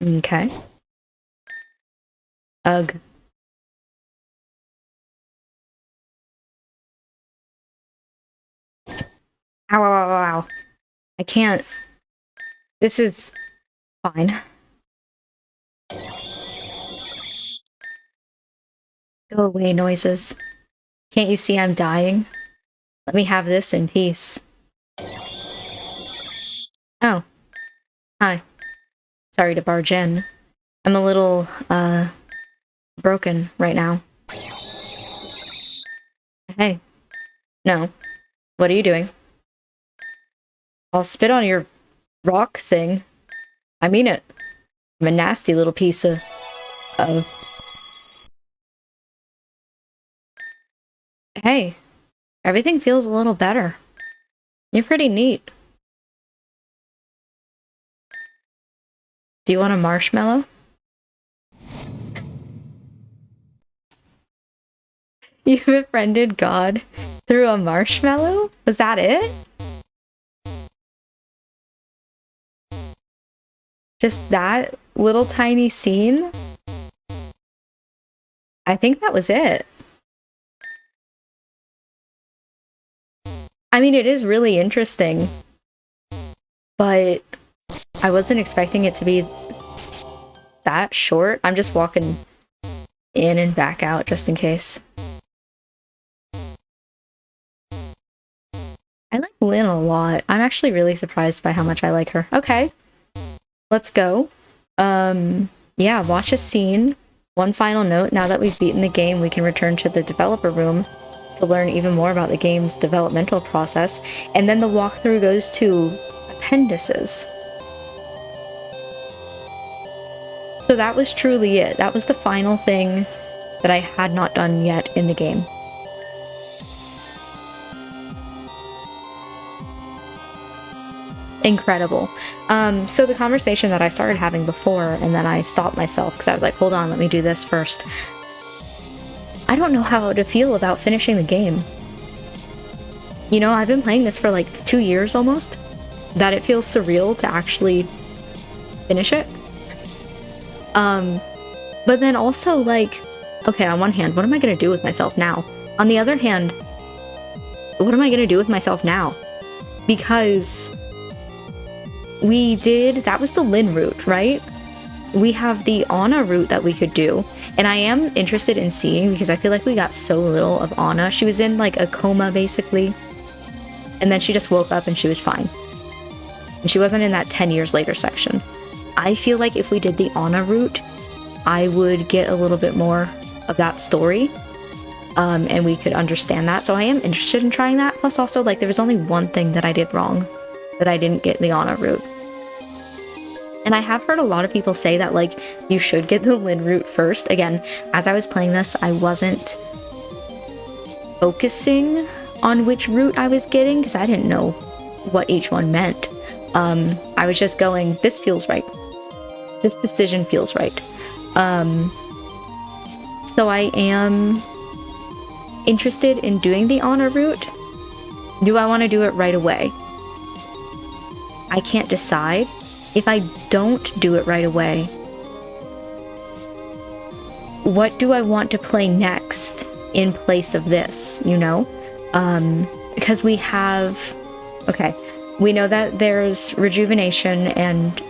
Okay. Ugh. Ow, ow, ow, ow. I can't. This is fine. Go away, noises. Can't you see I'm dying? Let me have this in peace. Oh. Hi. Sorry to barge in. I'm a little, broken right now. Hey. No. What are you doing? I'll spit on your rock thing. I mean it. I'm a nasty little piece of... Hey. Everything feels a little better. You're pretty neat. Do you want a marshmallow? You befriended God through a marshmallow? Was that it? Just that little tiny scene? I think that was it. I mean, it is really interesting, but I wasn't expecting it to be that short. I'm just walking in and back out just in case. I like Lynn a lot. I'm actually really surprised by how much I like her. Okay. Let's go. Yeah, watch a scene. One final note, now that we've beaten the game, we can return to the developer room to learn even more about the game's developmental process, and then the walkthrough goes to appendices. So that was truly it. That was the final thing that I had not done yet in the game. Incredible. So the conversation that I started having before, and then I stopped myself because I was like, hold on, let me do this first. I don't know how to feel about finishing the game. You know, I've been playing this for like 2 years almost, that it feels surreal to actually finish it. But then also like, okay, on one hand, what am I gonna do with myself now? On the other hand, what am I gonna do with myself now? Because that was the Lin route, right? We have the Anna route that we could do, and I am interested in seeing, because I feel like we got so little of Anna. She was in like a coma basically, and then she just woke up and she was fine. And she wasn't in that 10 years later section. I feel like if we did the Anna route, I would get a little bit more of that story, and we could understand that. So I am interested in trying that. Plus also, like, there was only one thing that I did wrong, that I didn't get the Anna route. And I have heard a lot of people say that, like, you should get the Lin route first. Again, as I was playing this, I wasn't focusing on which route I was getting, because I didn't know what each one meant. I was just going, this feels right. This decision feels right. So I am interested in doing the honor route. Do I want to do it right away? I can't decide. If I don't do it right away, what do I want to play next in place of this, you know? Because we have... Okay, we know that there's rejuvenation and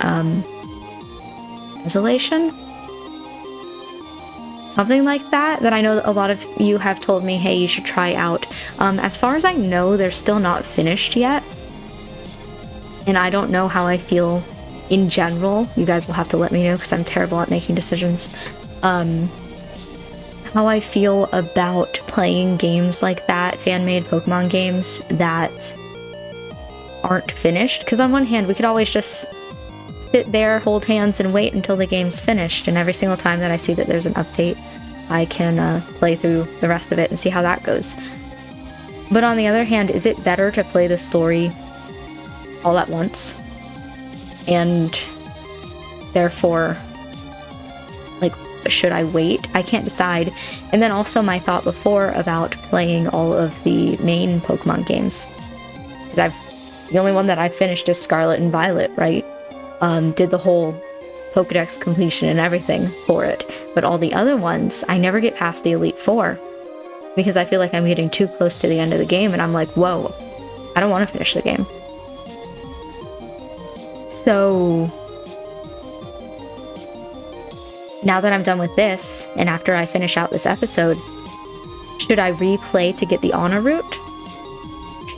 isolation? Something like that I know that a lot of you have told me, hey, you should try out. As far as I know, they're still not finished yet. And I don't know how I feel in general. You guys will have to let me know because I'm terrible at making decisions. How I feel about playing games like that, fan-made Pokemon games that aren't finished. Because on one hand, we could always just sit there, hold hands, and wait until the game's finished. And every single time that I see that there's an update, I can play through the rest of it and see how that goes. But on the other hand, is it better to play the story all at once? And therefore, like, should I wait? I can't decide. And then also my thought before about playing all of the main Pokemon games. Because the only one that I finished is Scarlet and Violet, right? Did the whole Pokedex completion and everything for it. But all the other ones, I never get past the Elite Four. Because I feel like I'm getting too close to the end of the game and I'm like, whoa, I don't want to finish the game. So now that I'm done with this, and after I finish out this episode, should I replay to get the honor route?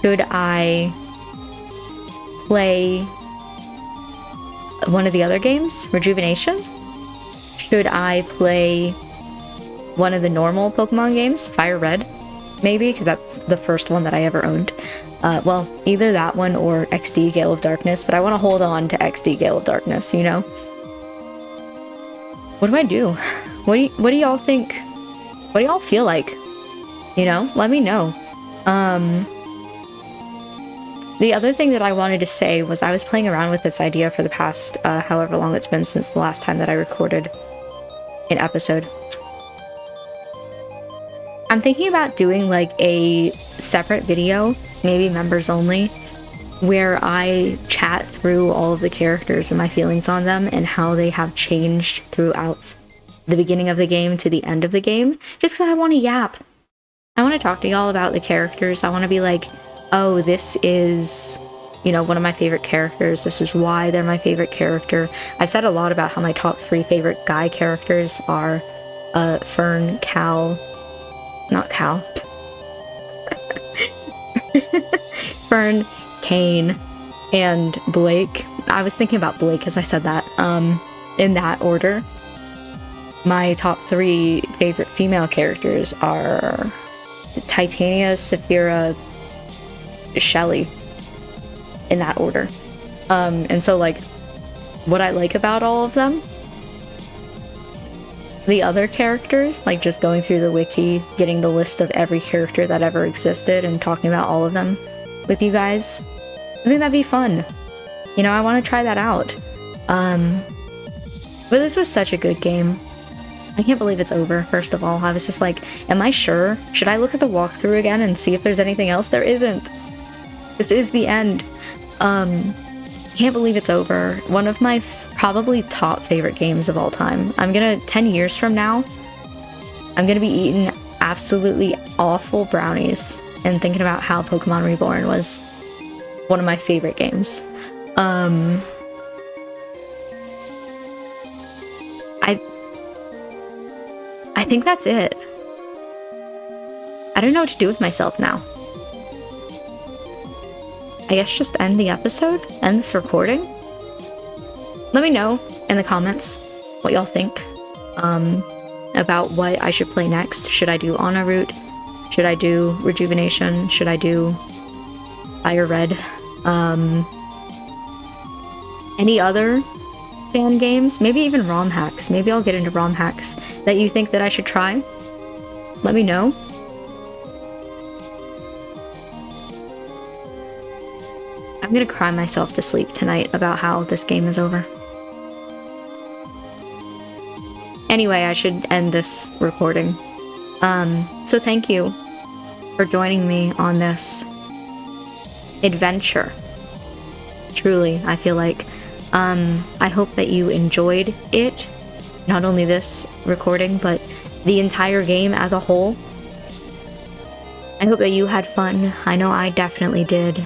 Should I play one of the other games, Rejuvenation? Should I play one of the normal Pokemon games, Fire Red? Maybe, because that's the first one that I ever owned. Well, either that one or XD Gale of Darkness, but I want to hold on to XD Gale of Darkness, you know? What do I do? What do y'all think? What do y'all feel like? You know, let me know. The other thing that I wanted to say was I was playing around with this idea for the past however long it's been since the last time that I recorded an episode. I'm thinking about doing like a separate video, maybe members only, where I chat through all of the characters and my feelings on them and how they have changed throughout the beginning of the game to the end of the game, just because I want to yap. I want to talk to y'all about the characters. I want to be like, oh, this is, you know, one of my favorite characters. This is why they're my favorite character. I've said a lot about how my top 3 favorite guy characters are Fern, Fern, Kane, and Blake. I was thinking about Blake as I said that, in that order. My top 3 favorite female characters are Titania, Saphira, Shelly, in that order. And so, like, what I like about all of them, the other characters, like just going through the wiki, getting the list of every character that ever existed and talking about all of them with you guys, I think that'd be fun. You know, I want to try that out. But this was such a good game. I can't believe it's over, first of all. I was just like, am I sure? Should I look at the walkthrough again and see if there's anything else? There isn't. This is the end. Can't believe it's over. One of my probably top favorite games of all time. 10 years from now, I'm gonna be eating absolutely awful brownies and thinking about how Pokemon Reborn was one of my favorite games. I think that's it. I don't know what to do with myself now. I guess just end the episode? End this recording? Let me know in the comments what y'all think about what I should play next. Should I do Honor Route? Should I do Rejuvenation? Should I do Fire Red? Any other fan games? Maybe even ROM hacks. Maybe I'll get into ROM hacks that you think that I should try. Let me know. I'm gonna cry myself to sleep tonight about how this game is over. Anyway, I should end this recording. So thank you for joining me on this adventure. Truly, I feel like. I hope that you enjoyed it. Not only this recording, but the entire game as a whole. I hope that you had fun. I know I definitely did.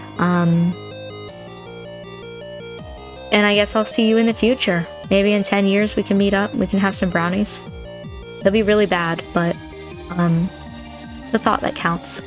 And I guess I'll see you in the future. Maybe in 10 years we can meet up, we can have some brownies. They'll be really bad, but it's a thought that counts.